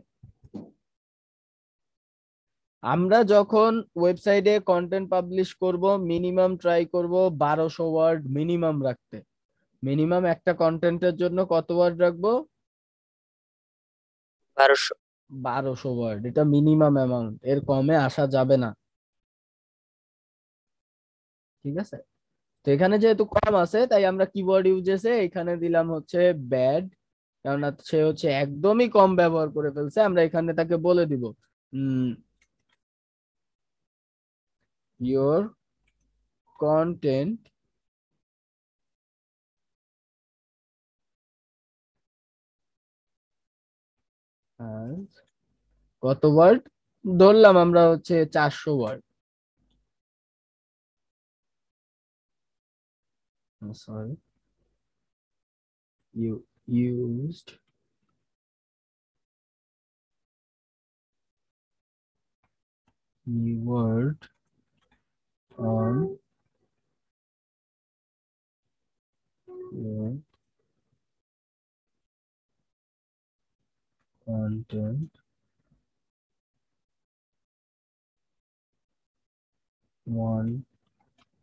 আমরা যখন ওয়েবসাইটে কন্টেন্ট পাবলিশ করব, মিনিমাম ট্রাই করব 1200 ওয়ার্ড মিনিমাম রাখতে। মিনিমাম একটা কন্টেন্টের জন্য কত ওয়ার্ড রাখবো? 1200। 1200 ওয়ার্ড, এটা মিনিমাম অ্যামাউন্ট, এর কমে আসা যাবে না। ঠিক আছে। তো এখানে যেহেতু কম আছে, তাই আমরা কিওয়ার্ড ইউজেসে এখানে দিলাম হচ্ছে ব্যাড। কেননা সে হচ্ছে একদমই কম ব্যবহার করে ফেলছে। আমরা এখানে তাকে বলে দিব ইয়োর কন্টেন্ট আর কত ওয়ার্ড ধরলাম আমরা হচ্ছে 400 word, sorry, you used keyword on your content one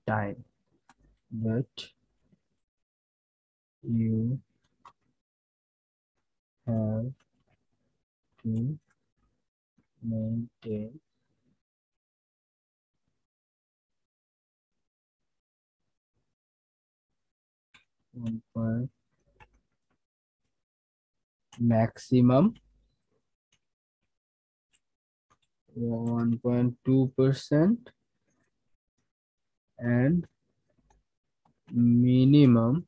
time, but you have to maintain maximum 1.2% and minimum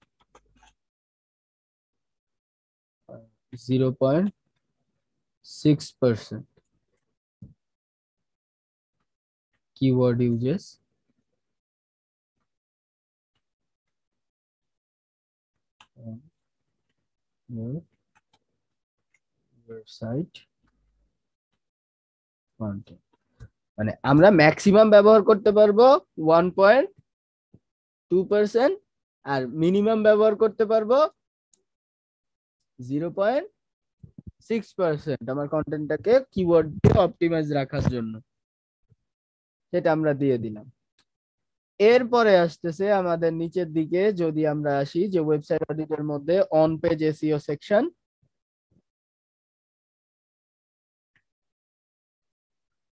0.6% keyword uses on your website content, মানে আমরা ম্যাক্সিমাম ব্যবহার করতে পারবো 1.2% আর মিনিমাম ব্যবহার করতে পারবো 0.6% আমার কন্টেন্টটাকে কিওয়ার্ড দিয়ে অপটিমাইজ রাখার জন্য, সেটা আমরা দিয়ে দিলাম। এরপরে আসতেছে আমাদের নিচের দিকে, যদি আমরা আসি যে ওয়েবসাইট অডিটের মধ্যে on page SEO section,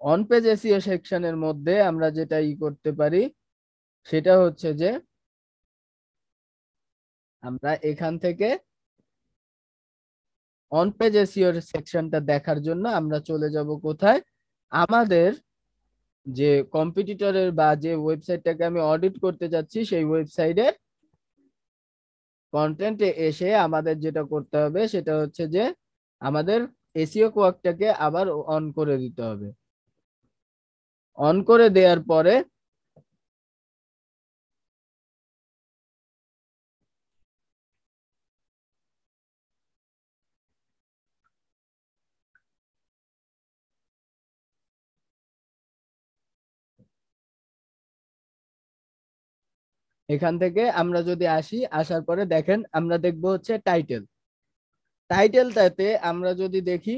on page SEO সেকশনের মধ্যে আমরা যেটা করতে পারি সেটা হচ্ছে যে আমরা এখান থেকে অন পেজ এসইও সেকশনটা দেখার জন্য আমরা চলে যাব কোথায়, আমাদের যে কম্পিটিটরের বা যে ওয়েবসাইটটাকে আমি অডিট করতে যাচ্ছি সেই ওয়েবসাইটের কন্টেন্টে এসে আমাদের যেটা করতে হবে সেটা হচ্ছে যে আমাদের এসইও কোয়াকটাকে আবার অন করে দিতে হবে। অন করে দেওয়ার পরে এখান থেকে আমরা যদি আসি, আসার পরে দেখেন আমরা দেখবো হচ্ছে টাইটেল। টাইটেলটাতে আমরা যদি দেখি,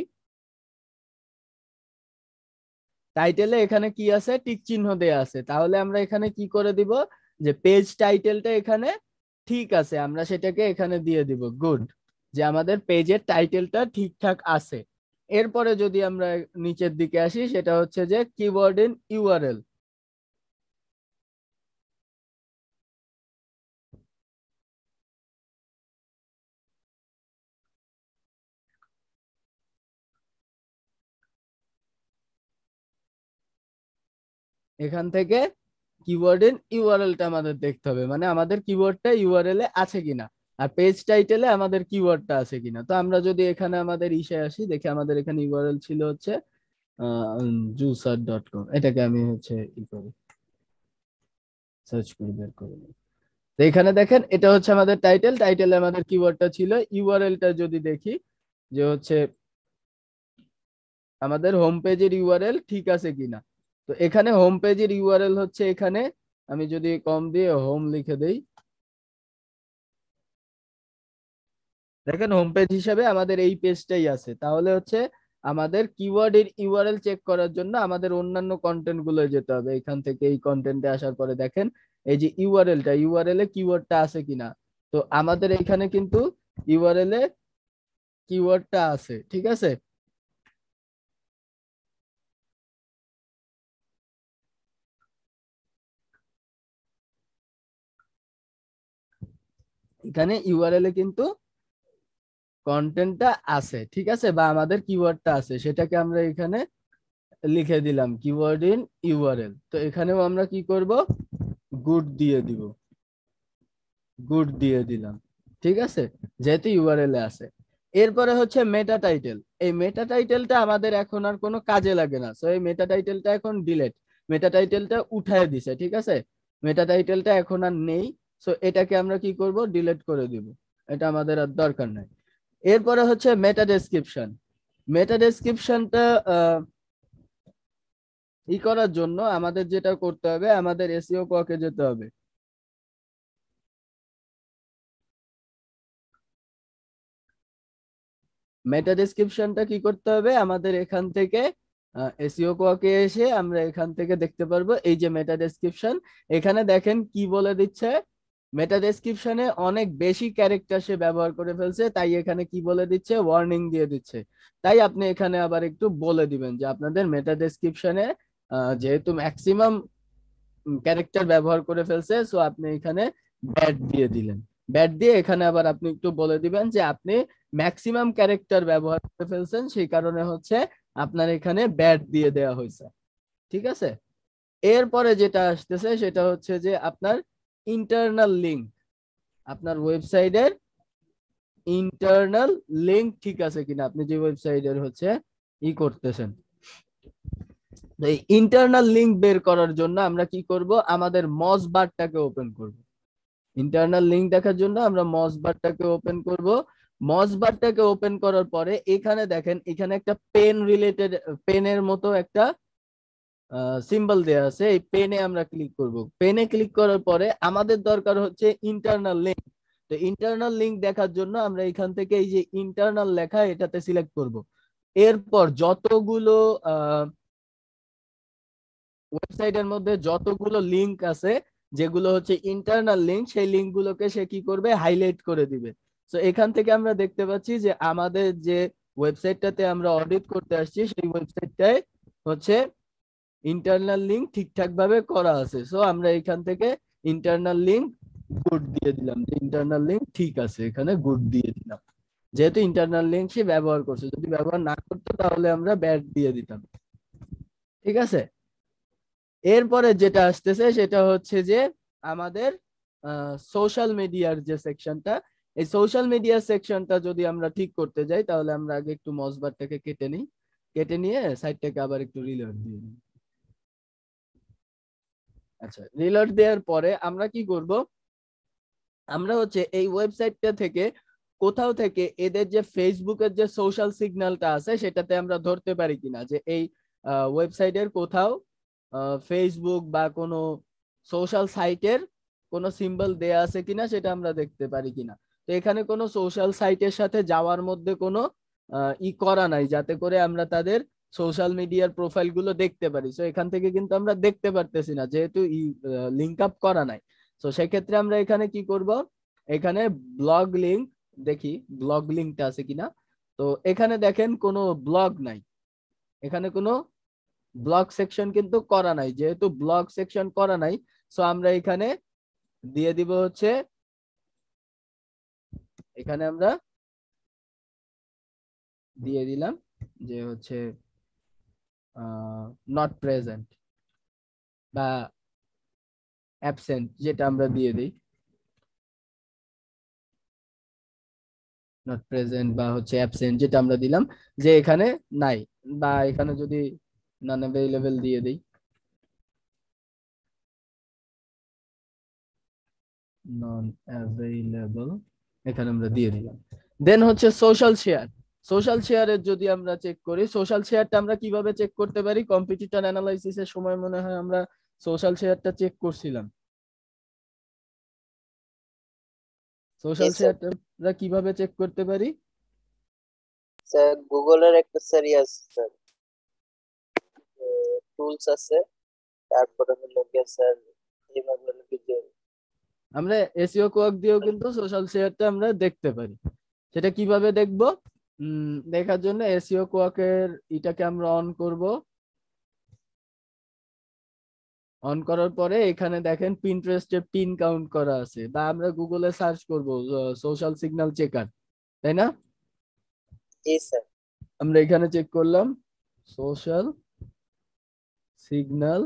টাইটেলে এখানে কি আছে, টিক চিহ্ন দেয়া আছে, তাহলে আমরা এখানে কি করে দিব যে পেজ টাইটেলটা এখানে ঠিক আছে, আমরা সেটাকে এখানে দিয়ে দিব গুড, যে আমাদের পেজের টাইটেলটা ঠিকঠাক আছে। এরপরে যদি আমরা নিচের দিকে আসি সেটা হচ্ছে যে কিওয়ার্ড ইন ইউআরএল, এখান থেকে কিওয়ার্ড ইন ইউআরএলটা আমাদের দেখতে হবে, মানে আমাদের কিওয়ার্ডটা ইউআরএল এ আছে কিনা, আর পেজ টাইটেলে আমাদের কিওয়ার্ডটা আছে কিনা। তো আমরা যদি এখানে আমাদের ইসে আসি, দেখি আমাদের এখানে ইউআরএল ছিল হচ্ছে juicer.com, এটাকে আমি হচ্ছে করি, সার্চ করে বের করে নিই। তো এখানে দেখেন এটা হচ্ছে আমাদের টাইটেল, টাইটেলে আমাদের কিওয়ার্ডটা ছিল। ইউআরএলটা যদি দেখি যে হচ্ছে আমাদের হোম পেজের ইউআরএল ঠিক আছে কিনা, তো এখানে হোম পেজের ইউআরএল হচ্ছে এখানে, আমি যদি কম দিয়ে হোম লিখে দেই, দেখেন হোম পেজ হিসেবে আমাদের এই পেজটাই আছে। তাহলে হচ্ছে আমাদের কিওয়ার্ডের ইউআরএল চেক করার জন্য আমাদের অন্যান্য কন্টেন্ট গুলো যেতে হবে। এখান থেকে এই কন্টেন্টে আসার পরে দেখেন এই যে ইউআরএলটা, ইউআরএল এ কিওয়ার্ডটা আছে কিনা, তো আমাদের এখানে কিন্তু ইউআরএল এ কিওয়ার্ডটা আছে, ঠিক আছে। এখানে ইউআরএল এ কিন্তু কন্টেন্টটা আছে, ঠিক আছে, বা আমাদের কিওয়ার্ডটা আছে, সেটাকে আমরা এখানে লিখে দিলাম কিওয়ার্ড ইন ইউআরএল। তো এখানেও আমরা কি করব, গুড দিয়ে দিব, গুড দিয়ে দিলাম, ঠিক আছে, যেহেতু ইউআরএল এ আছে। এরপরে হচ্ছে মেটা টাইটেল। এই মেটা টাইটেলটা আমাদের এখন আর কোনো কাজে লাগে না, সো এই মেটা টাইটেলটা এখন ডিলেট, মেটা টাইটেলটা উঠায় দিছে, ঠিক আছে, মেটা টাইটেলটা এখন আর নেই। সো এটাকে আমরা কি করব, ডিলিট করে দিব, এটা আমাদের আর দরকার নাই। এরপরে হচ্ছে মেটা ডেসক্রিপশন। মেটা ডেসক্রিপশনটা ই করার জন্য আমাদের যেটা করতে হবে, আমাদের এসইও কোয়াকে যেতে হবে। মেটা ডেসক্রিপশনটা কি করতে হবে, আমাদের এখান থেকে এসইও কোয়াকে এসে আমরা এখান থেকে দেখতে পারবো এই যে মেটা ডেসক্রিপশন। এখানে দেখেন কি বলে দিচ্ছে, মেটা ডেসক্রিপশনে অনেক বেশি ক্যারেক্টার সে ব্যবহার করে ফেলছে, তাই এখানে কি বলে দিচ্ছে, ওয়ার্নিং দিয়ে দিচ্ছে। তাই আপনি এখানে আবার একটু বলে দিবেন যে আপনাদের মেটা ডেসক্রিপশনে যেহেতু ম্যাক্সিমাম ক্যারেক্টার ব্যবহার করে ফেলছে, সো আপনি এখানে ব্যাট দিয়ে দিলেন। ব্যাট দিয়ে এখানে আবার আপনি একটু বলে দিবেন যে আপনি ম্যাক্সিমাম ক্যারেক্টার ব্যবহার করে ফেলছেন, সেই কারণে হচ্ছে আপনার এখানে ব্যাট দিয়ে দেওয়া হয়েছে, ঠিক আছে। এরপরে যেটা আসতেছে সেটা হচ্ছে যে আপনার ইন্টারনাল লিঙ্ক, আপনার ওয়েবসাইটের ইন্টারনাল লিঙ্ক ঠিক আছে কিনা, আপনি যে ওয়েবসাইটের হচ্ছে ই করতেছেন। এই ইন্টারনাল লিঙ্ক বের করার জন্য আমরা কি করব, আমাদের মজ বারটাকে ওপেন করব। ইন্টারনাল লিঙ্ক দেখার জন্য আমরা মজ বারটাকে ওপেন করব। মজ বারটাকে ওপেন করার পরে এখানে দেখেন, এখানে একটা পেন রিলেটেড, পেনের মতো একটা সিম্বল দেয়া আছে, এই পেনে আমরা ক্লিক করব। পেনে ক্লিক করার পরে আমাদের দরকার হচ্ছে ইন্টারনাল লিঙ্ক। তো ইন্টারনাল লিঙ্ক দেখার জন্য আমরা এখান থেকে এই যে ইন্টারনাল লেখা এটাতে সিলেক্ট করব। এরপর যতগুলো ওয়েবসাইটের মধ্যে যতগুলো লিংক আছে যেগুলো হচ্ছে ইন্টারনাল লিংক, সেই লিংক গুলোকে সে কি করবে, হাইলাইট করে দিবে। তো এখান থেকে আমরা দেখতে পাচ্ছি যে আমাদের যে ওয়েবসাইটটাতে আমরা অডিট করতে আসছি সেই ওয়েবসাইটটায় হচ্ছে ইন্টারনাল লিংক ঠিকঠাক ভাবে করা আছে। সো আমরা এখান থেকে ইন্টারনাল লিংক গুড দিয়ে দিলাম, যে ইন্টারনাল লিংক ঠিক আছে, এখানে গুড দিয়ে দিলাম। যেহেতু ইন্টারনাল লিংক সে ব্যবহার করছে, যদি ব্যবহার না করতো তাহলে আমরা ব্যাড দিয়ে দিতাম, ঠিক আছে। এরপরে যেটা আসতেছে সেটা হচ্ছে যে আমাদের সোশ্যাল মিডিয়ার যে সেকশনটা, এই সোশ্যাল মিডিয়া সেকশনটা যদি আমরা ঠিক করতে যাই তাহলে আমরা আগে একটু মসবারটাকে কেটে নিই, কেটে নিয়ে সাইটটাকে আবার একটু রিলোড দিয়ে নিই। আচ্ছা, রিলোড দেওয়ার পরে আমরা কি করব, আমরা হচ্ছে এই ওয়েবসাইটটা থেকে কোথাও থেকে এদের যে ফেসবুকের যে সোশ্যাল সিগন্যালটা আছে সেটাতে আমরা ধরতে পারি কিনা যে এই ওয়েবসাইটের কোথাও ফেসবুক বা কোনো সোশ্যাল সাইটের কোনো সিম্বল দেয়া আছে কিনা সেটা আমরা দেখতে পারি কিনা। তো এখানে কোনো সোশ্যাল সাইটের সাথে যাওয়ার মধ্যে কোনো ই করা নাই যাতে করে আমরা তাদের সোশ্যাল মিডিয়ার প্রোফাইল গুলো দেখতে পারি। তো এখান থেকে কিন্তু আমরা দেখতে পারতেছি না যেহেতু লিঙ্ক আপ করা নাই। তো সেক্ষেত্রে আমরা এখানে কি করব, এখানে ব্লগ লিঙ্ক দেখি ব্লগ লিঙ্কটা আছে কিনা। তো এখানে দেখেন কোনো ব্লগ নাই, এখানে কোনো ব্লগ সেকশন কিন্তু করা নাই, যেহেতু ব্লগ সেকশন করা নাই সো আমরা এখানে দিয়ে দিব হচ্ছে, এখানে আমরা দিয়ে দিলাম যে হচ্ছে নট প্রেজেন্ট বা অ্যাবসেন্ট, যেটা আমরা দিয়ে দিই নট প্রেজেন্ট বা হচ্ছে অ্যাবসেন্ট, যেটা আমরা দিলাম যে এখানে নাই। বা এখানে যদি নন অ্যাভেলেবল দিয়ে দিই, নন অ্যাভেলেবল, এখানে আমরা দিয়ে দিলাম। দেন হচ্ছে সোশ্যাল শেয়ার। সোশ্যাল শেয়ারের যদি আমরা চেক করি, সোশ্যাল শেয়ারটা আমরা কিভাবে চেক করতে পারি, কম্পিটিটর অ্যানালাইসিসের সময় মনে হয় আমরা সোশ্যাল শেয়ারটা চেক করছিলাম। জি সোশ্যাল স্যার। শেয়ারটা আমরা কিভাবে চেক করতে পারি, স্যার গুগলের একটা স্যার আছে স্যার, টুলস আছে, তারপরে হলো গিয়ে স্যার এইভাবে হলো কি যে আমরা এসইও কোয়াক দিয়েও কিন্তু সোশ্যাল শেয়ারটা আমরা দেখতে পারি। সেটা কিভাবে দেখব, দেখার জন্য এসইও কোয়াকের এটাকে আমরা অন করব। অন করার পরে এখানে দেখেন পিন্টারেস্টে পিন কাউন্ট করা আছে, বা আমরা গুগলে সার্চ করব সোশ্যাল সিগন্যাল চেকার, তাই না। জি স্যার। আমরা এখানে চেক করলাম social signal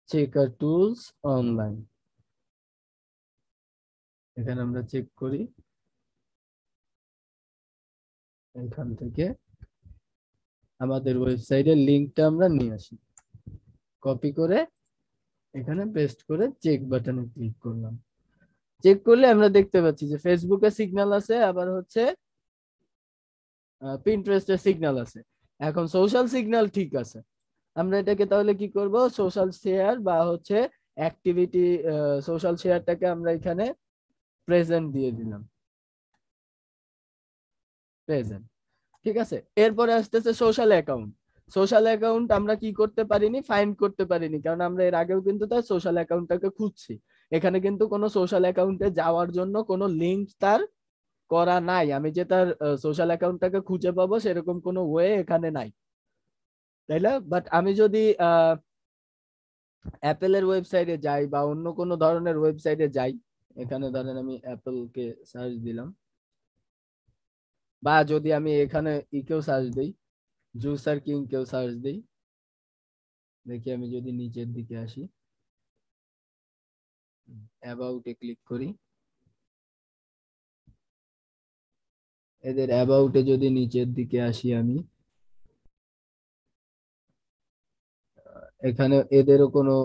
checker tools online, এখানে আমরা চেক করি। এখান থেকে আমাদের ওয়েবসাইটের লিংকটা আমরা নিয়ে আসি, কপি করে এখানে পেস্ট করে চেক বাটনে ক্লিক করলাম। চেক করলে আমরা দেখতে পাচ্ছি যে ফেসবুকে সিগন্যাল আছে, আবার হচ্ছে পিন্টারেস্টের সিগন্যাল আছে। এখন সোশ্যাল সিগন্যাল ঠিক আছে, আমরা এটাকে তাহলে কি করব, সোশ্যাল শেয়ার বা হচ্ছে অ্যাক্টিভিটি, সোশ্যাল শেয়ারটাকে আমরা এখানে প্রেজেন্ট দিয়ে দিলাম, প্রেজেন্ট। ঠিক আছে, এরপরে আসতেছে সোশ্যাল অ্যাকাউন্ট। সোশ্যাল অ্যাকাউন্ট আমরা কি করতে পারিনি, ফাইন্ড করতে পারিনি, কারণ আমরা এর আগেও কিন্তু তার সোশ্যাল অ্যাকাউন্টটাকে খুঁজছি। এখানে কিন্তু কোনো সোশ্যাল অ্যাকাউন্টে যাওয়ার জন্য কোনো লিঙ্ক তার করা নাই, আমি যে তার সোশ্যাল অ্যাকাউন্টটাকে খুঁজে পাবো সেরকম কোনো ওয়ে এখানে নাই, তাই না? বাট আমি যদি অ্যাপেলের ওয়েবসাইটে যাই বা অন্য কোনো ধরনের ওয়েবসাইটে যাই, এখানে ধরেন আমি অ্যাপেলকে সার্চ দিলাম, বা যদি আমি এখানে ইকেও সার্চ দিই, জুসার কিং কেও সার্চ দিই, দেখি আমি যদি নিচের দিকে আসি, অ্যাবাউটে ক্লিক করি, এদের অ্যাবাউটে যদি নিচের দিকে আসি আমি, এখানে এদেরও কোনো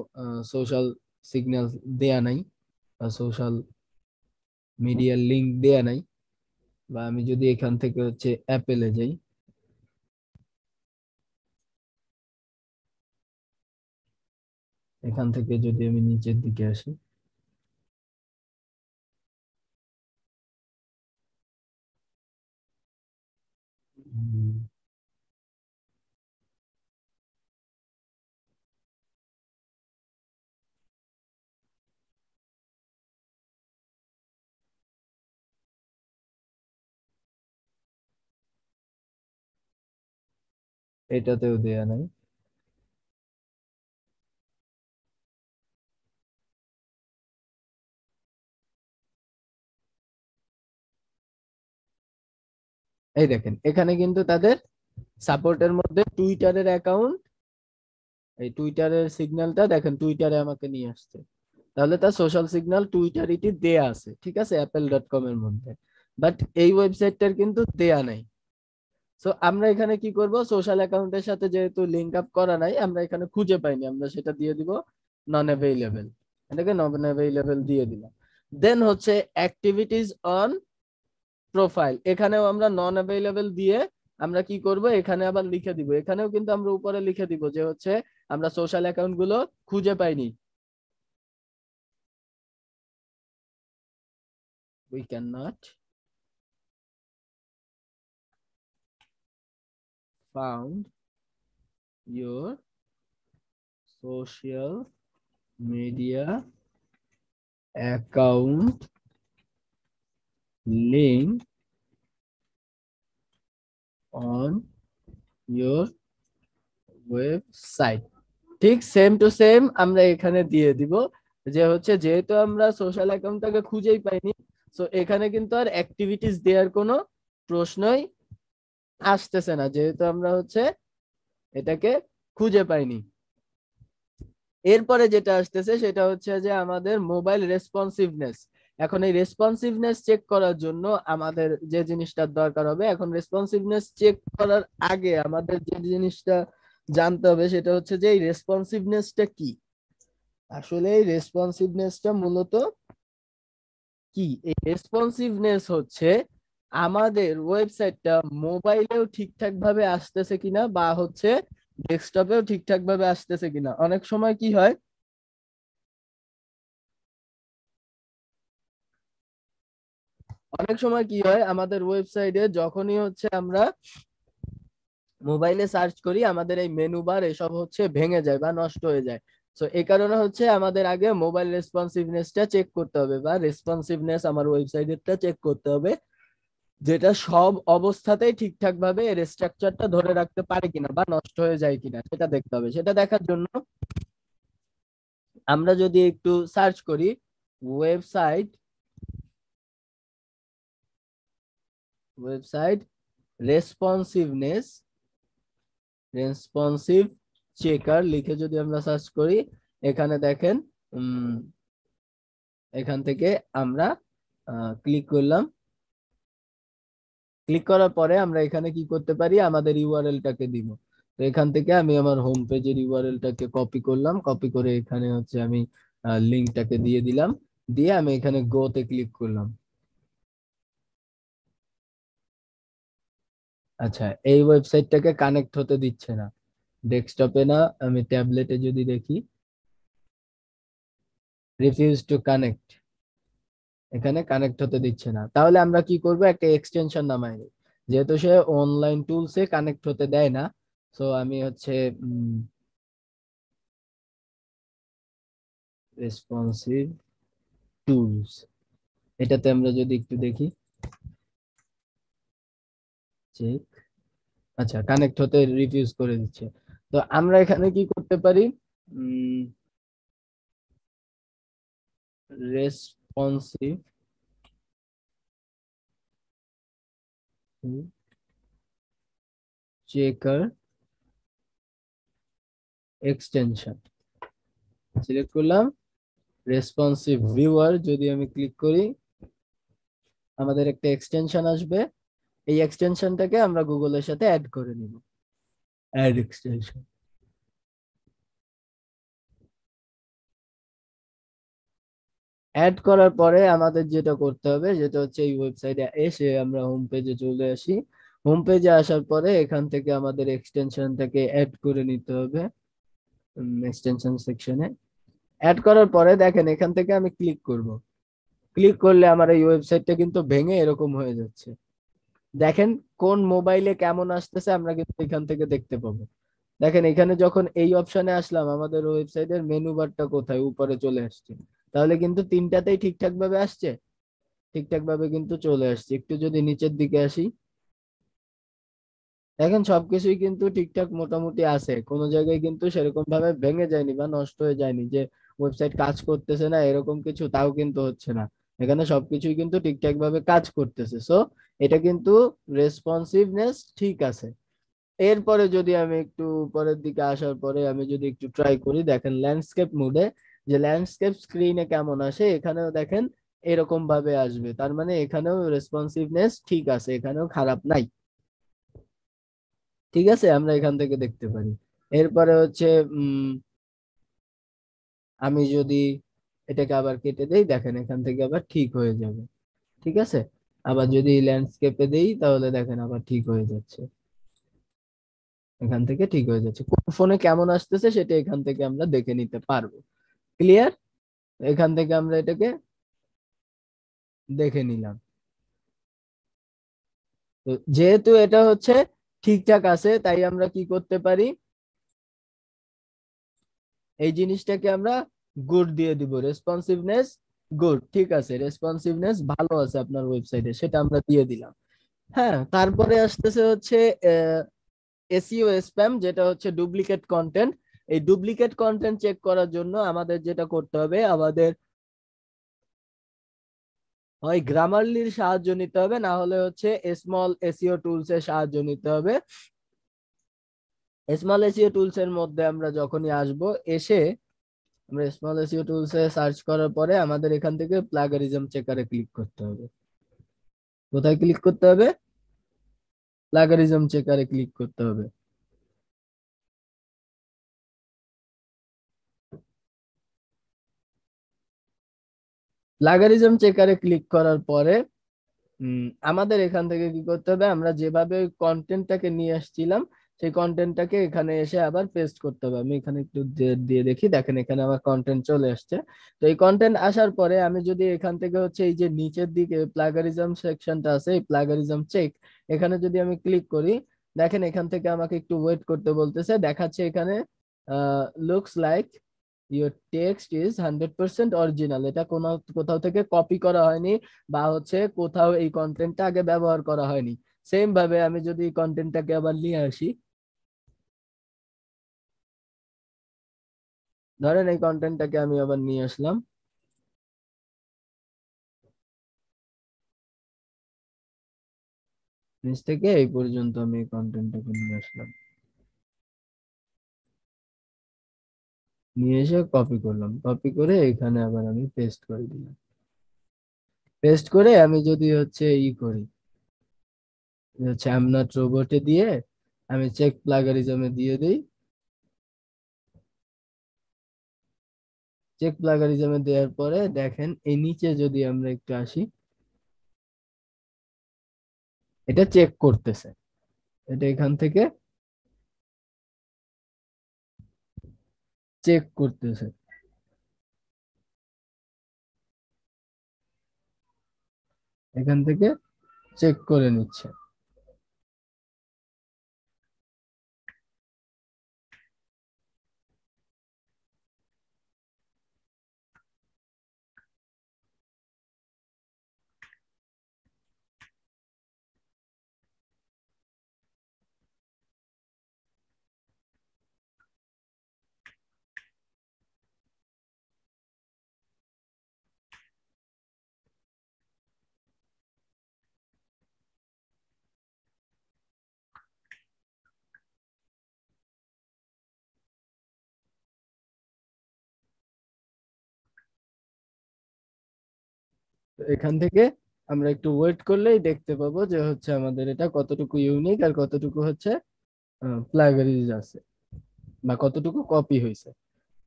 সোশ্যাল সিগন্যাল দেয়া নাই বা সোশ্যাল মিডিয়ার লিংক দেয়া নাই। বা আমি যদি এখান থেকে হচ্ছে অ্যাপেলে যাই, এখান থেকে যদি আমি নিচের দিকে আসি, এটাতেও দেয়া নাই। এই দেখেন এখানে কিন্তু তাদের সাপোর্টের মধ্যে টুইটারের অ্যাকাউন্ট, এই টুইটারের সিগন্যালটা দেখেন টুইটারে আমাকে নিয়ে আসছে, তাহলে তার সোশ্যাল সিগন্যাল টুইটারিটি দেয়া আছে, ঠিক আছে, apple.com এর মধ্যে। বাট এই ওয়েবসাইটটার কিন্তু দেয়া নাই। সো আমরা এখানে কি করব, সোশ্যাল অ্যাকাউন্টের সাথে যেহেতু লিংক আপ করা নাই, আমরা এখানে খুঁজে পাইনি, আমরা সেটা দিয়ে দিব নন অ্যাভেইলেবল, এটাকে নন অ্যাভেইলেবল দিয়ে দিলাম। দেন হচ্ছে অ্যাক্টিভিটিস অন প্রোফাইল, এখানেও আমরা নন অ্যাভেইলেবল দিয়ে আমরা কি করব, এখানে আবার লিখে দিব, এখানেও কিন্তু আমরা উপরে লিখে দিব যে হচ্ছে আমরা সোশ্যাল অ্যাকাউন্ট গুলো খুঁজে পাইনি, we cannot found your social media account link on your website। ঠিক সেম টু সেম আমরা এখানে দিয়ে দিব যে হচ্ছে যেহেতু আমরা সোশ্যাল অ্যাকাউন্টটাকে খুঁজেই পাইনি, সো এখানে কিন্তু আর অ্যাক্টিভিটিস দেওয়ার কোনো প্রশ্নই আসতেছে না, যেহেতু আমরা হচ্ছে এটাকে খুঁজে পাইনি। এরপরে যেটা আসতেছে সেটা হচ্ছে যে আমাদের মোবাইল রেসপন্সিভনেস। এখন এই রেসপন্সিভনেস চেক করার জন্য আমাদের যে জিনিসটার দরকার হবে, এখন রেসপন্সিভনেস চেক করার আগে আমাদের যে জিনিসটা জানতে হবে সেটা হচ্ছে যে এই রেসপন্সিভনেসটা কি। আসলে এই রেসপন্সিভনেসটা মূলত কি, এই রেসপন্সিভনেস হচ্ছে আমাদের ওয়েবসাইটটা মোবাইলেও ঠিকঠাক ভাবে আসতেছে কিনা বা হচ্ছে ডেস্কটপেও ঠিকঠাক ভাবে আসতেছে কিনা। অনেক সময় কি হয়, আমাদের ওয়েবসাইটে যখনই হচ্ছে আমরা মোবাইলে সার্চ করি আমাদের এই মেনু বার এসব হচ্ছে ভেঙে যায় বা নষ্ট হয়ে যায়। তো এই কারণে হচ্ছে আমাদের আগে মোবাইল রেসপন্সিভনেসটা চেক করতে হবে বা রেসপন্সিভনেস আমার ওয়েবসাইটেরটা চেক করতে হবে, যেটা সব অবস্থাতেই ঠিকঠাক ভাবে এর স্ট্রাকচারটা ধরে রাখতে পারে কিনা বা নষ্ট হয়ে যায় কিনা সেটা দেখতে হবে। সেটা দেখার জন্য আমরা যদি একটু সার্চ করি website website responsiveness, responsive checker লিখে যদি আমরা সার্চ করি, এখানে দেখেন এখান থেকে আমরা ক্লিক করলাম, ক্লিক করার পরে আমরা এখানে কি করতে পারি, আমাদের ইউআরএলটাকে দিব। তো এখান থেকে আমি আমার হোম পেজের ইউআরএলটাকে কপি করলাম, কপি করে এখানে হচ্ছে আমি লিঙ্কটাকে দিয়ে দিলাম, দিয়ে আমি এখানে গোতে ক্লিক করলাম। আচ্ছা, এই ওয়েবসাইটটাকে কানেক্ট হতে দিচ্ছে না, ডেস্কটপে না, আমি ট্যাবলেটে যদি দেখি, রিফিউজ টু কানেক্ট, এখানে কানেক্ট হতে দিচ্ছে না। তাহলে আমরা কি করব, একটা এক্সটেনশন নামাই নিই। যেহেতু সে অনলাইন টুলসে কানেক্ট হতে দেয় না, সো আমি হচ্ছে রেসপন্সিভ টুলস, এটাতে আমরা যদি একটু দেখি, চেক, আচ্ছা কানেক্ট হতে রিফিউজ করে দিচ্ছে। তো আমরা এখানে কি করতে পারি, রেসপন্সিভ চেকার এক্সটেনশন সিলেক্ট করলাম, রেসপন্সিভ ভিউয়ার যদি আমি ক্লিক করি, আমাদের একটা এক্সটেনশন আসবে। এই এক্সটেনশনটাকে আমরা গুগলের সাথে অ্যাড করে নিব, অ্যাড এক্সটেনশন। অ্যাড করার পরে আমাদের যেটা করতে হবে, যেটা হচ্ছে এই ওয়েবসাইটে এসে আমরা হোম পেজে চলে আসি। হোম পেজে আসার পরে এখান থেকে আমাদের এক্সটেনশনটাকে অ্যাড করে নিতে হবে এক্সটেনশন সেকশনে। অ্যাড করার পরে দেখেন এখান থেকে আমি ক্লিক করব, ক্লিক করলে আমার এই ওয়েবসাইটটা কিন্তু ভেঙে এরকম হয়ে যাচ্ছে। দেখেন কোন মোবাইলে কেমন আসতেছে আমরা কিন্তু এখান থেকে দেখতে পাবো। দেখেন এখানে যখন এই অপশনে আসলাম, আমাদের ওয়েবসাইটের মেনু বারটা কোথায়, উপরে চলে আসছে। তাহলে কিন্তু তিনটাতেই ঠিকঠাক ভাবে আসছে, ঠিকঠাক ভাবে কিন্তু চলে আসছে। একটু যদি নিচের দিকে আসি, দেখেন সবকিছুই কিন্তু ঠিকঠাক মোটামুটি আছে, কোনো জায়গায় কিন্তু সেরকম ভাবে ভেঙে যায়নি বা নষ্ট হয়ে যায়নি যে ওয়েবসাইট কাজ করতেছে না এরকম কিছু, তাও কিন্তু হচ্ছে না। এখানে সবকিছুই কিন্তু ঠিকঠাক ভাবে কাজ করতেছে। সো এটা কিন্তু রেসপন্সিভনেস ঠিক আছে। এরপরে যদি আমি একটু উপরের দিকে আসার পরে আমি যদি একটু ট্রাই করি, দেখেন ল্যান্ডস্কেপ মোডে যে ল্যান্ডস্কেপ স্ক্রিনে কেমন আসে, এখানেও দেখেন এরকম ভাবে আসবে। তার মানে এখানেও রেসপন্সিভনেস ঠিক আছে, এখানেও খারাপ নাই। ঠিক আছে, আমরা এখান থেকে দেখতে পারি। এরপরে হচ্ছে উম আমি যদি এটাকে আবার কেটে দেই, দেখেন এখান থেকে আবার ঠিক হয়ে যাবে। ঠিক আছে, আবার যদি ল্যান্ডস্কেপে দেই তাহলে দেখেন আবার ঠিক হয়ে যাচ্ছে, এখান থেকে ঠিক হয়ে যাচ্ছে। কোন ফোনে কেমন আসতেছে সেটা এখান থেকে আমরা দেখে নিতে পারবো। ক্লিয়ার, এখান থেকে আমরা এটাকে দেখে নিলাম। তো যেহেতু এটা হচ্ছে ঠিকঠাক আছে, তাই আমরা কি করতে পারি, এই জিনিসটাকে আমরা গুড দিয়ে দিব, রেসপন্সিভনেস গুড, ঠিক আছে, রেসপন্সিভনেস ভালো আছে আপনার ওয়েবসাইটে, সেটা আমরা দিয়ে দিলাম। হ্যাঁ, তারপরে আসতেছে হচ্ছে এসইও স্প্যাম, যেটা হচ্ছে ডুপ্লিকেট কন্টেন্ট। এই ডুপ্লিকেট কন্টেন্ট চেক করার জন্য আমাদের যেটা করতে হবে, আমাদের হয় গ্রামারলির সাহায্য নিতে হবে, না হলে হচ্ছে স্মল এসইও টুলস এর সাহায্য নিতে হবে। স্মল এসইও টুলস এর মধ্যে আমরা যখনই আসব, এসে আমরা স্মল এসইও টুলস এ সার্চ করার পরে আমাদের এখান থেকে প্লাগারিজম চেকারে ক্লিক করতে হবে। কোথায় ক্লিক করতে হবে, প্লাগারিজম চেকারে ক্লিক করতে হবে। প্লাগারিজম চেকারে ক্লিক করার পরে আমাদের এখান থেকে কি করতে হবে, আমরা যেভাবে কন্টেন্টটাকে নিয়ে আসছিলাম সেই কন্টেন্টটাকে এখানে এসে আবার পেস্ট করতে হবে। আমি এখানে একটু দিয়ে দেখি, দেখেন এখানে আমার কন্টেন্ট চলে আসছে। তো এই কন্টেন্ট আসার পরে আমি যদি এখান থেকে হচ্ছে এই যে নিচের দিকে প্লাগারিজম সেকশনটা আছে, এই প্লাগারিজম চেক, এখানে যদি আমি ক্লিক করি, দেখেন এখান থেকে আমাকে একটু ওয়েট করতে বলতেছে, দেখাচ্ছে এখানে looks like your text is 100% original. এটা কোনো কোথাও থেকে কপি করা হয়নি, বা হচ্ছে কোথাও এই কন্টেন্টটা আগে ব্যবহার করা হয়নি। সেম ভাবে আমি যদি কন্টেন্টটাকে আবার নিয়ে আসি, ধরেন এই কন্টেন্টটাকে আমি আবার নিয়ে আসলাম, নিচ থেকে এই পর্যন্ত আমি এই কন্টেন্টটাকে নিয়ে আসলাম, নিয়ে এসে কপি করলাম, কপি করে এখানে আবার আমি পেস্ট করে দিলাম। পেস্ট করে আমি যদি হচ্ছে ই করি, হচ্ছে আই এম নট রোবটে দিয়ে আমি চেক প্লাগারিজমে দিয়ে দিই। চেক প্লাগারিজমে দেওয়ার পরে দেখেন এই নিচে যদি আমরা একটু আসি, এটা চেক করতেছে, এটা এখান থেকে চেক করতেছে, এখান থেকে চেক করে নিচ্ছে। তো এখান থেকে আমরা একটু ওয়েট করলেই দেখতে পাবো যে হচ্ছে আমাদের এটা কতটুকু ইউনিক আর কতটুকু হচ্ছে প্লাগারিজ আছে বা কতটুকু কপি হয়েছে।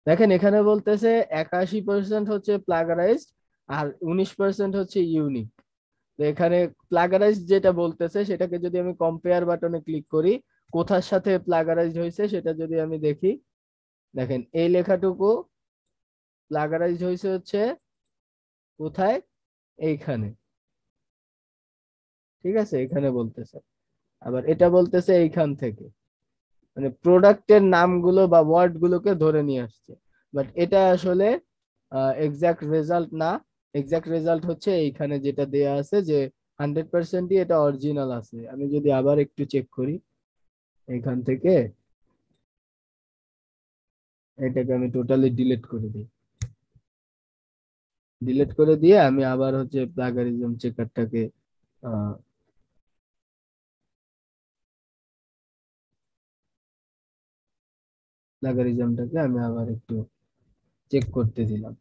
দেখেন এখানে বলতেছে 81% হচ্ছে প্লাগারাইজড আর 19% হচ্ছে ইউনিক। তো এখানে প্লাগারাইজড যেটা বলতেছে সেটাকে যদি আমি কম্পেয়ার বাটনে ক্লিক করি, কোথার সাথে প্লাগারাইজড হয়েছে সেটা যদি আমি দেখি, দেখেন এই লেখাটুকু প্লাগারাইজড হয়েছে হচ্ছে কোথায়, এইখানে। ঠিক আছে, এখানে বলতেছে, আবার এটা বলতেছে এইখান থেকে, মানে প্রোডাক্টের নামগুলো বা ওয়ার্ড গুলোকে ধরে নিয়ে আসছে। বাট এটা আসলে এক্সাক্ট রেজাল্ট না। এক্সাক্ট রেজাল্ট হচ্ছে এইখানে যেটা দেয়া আছে যে 100%ই এটা অরিজিনাল আছে। আমি যদি আবার একটু চেক করি এখান থেকে, এটাকে আমি টোটালি ডিলিট করে দিই। ডিলিট করে দিয়ে আমি আবার হচ্ছে প্লাগারিজম চেকারটাকে প্লাগারিজমটাকে আমি আবার একটু চেক করতে দিলাম।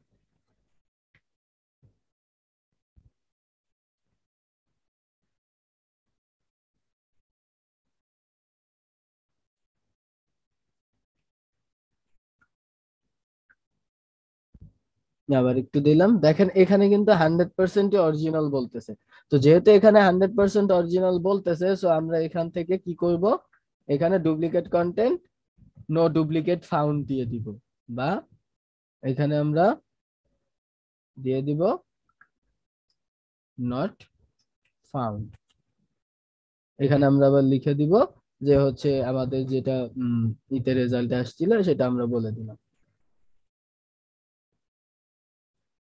আবার একটু দিলাম, দেখেন এখানে কিন্তু 100%ই অরিজিনাল বলতেছে। তো যেহেতু এখানে 100% অরিজিনাল বলতেছে, সো আমরা এখান থেকে কি করব, এখানে duplicate content no duplicate found দিয়ে দিব, বা এখানে আমরা দিয়ে দিব নট ফাউন্ড। এখানে আমরা আবার লিখে দিব যে হচ্ছে আমাদের যেটা ইতে রেজাল্ট আসছিল সেটা আমরা বলে দিলাম,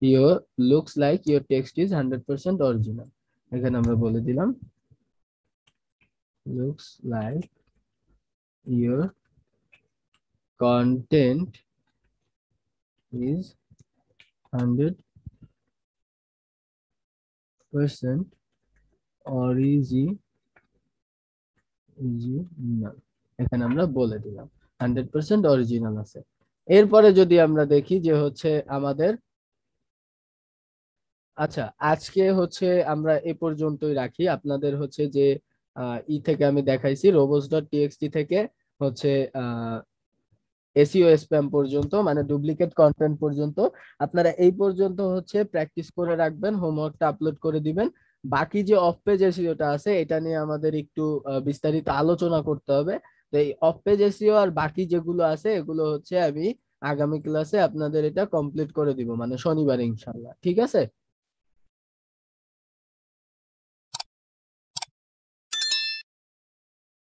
your looks like your text is 100% original. এখানে আমরা বলে দিলাম looks like your content is 100% original। এখানে আমরা বলে দিলাম 100% অরিজিনাল আছে। এরপরে যদি আমরা দেখি যে হচ্ছে আমাদের, আচ্ছা আজকে হচ্ছে আমরা এ পর্যন্তই রাখি। আপনাদের হচ্ছে যে থেকে আমি দেখাইছি রোবোস ডট টিএক্সটি থেকে হচ্ছে এসইও স্প্যাম পর্যন্ত, মানে ডুপ্লিকেট কন্টেন্ট পর্যন্ত আপনারা এই পর্যন্ত হচ্ছে প্র্যাকটিস করে রাখবেন, হোমওয়ার্কটা আপলোড করে দিবেন। বাকি যে অফ পেজ এসইওটা আছে এটা নিয়ে আমাদের একটু বিস্তারিত আলোচনা করতে হবে। তো এই অফ পেজ এসইও আর বাকি যেগুলো আছে এগুলো হচ্ছে আমি আগামী ক্লাসে আপনাদের এটা কমপ্লিট করে দিব, মানে শনিবার ইনশাল্লাহ। ঠিক আছে।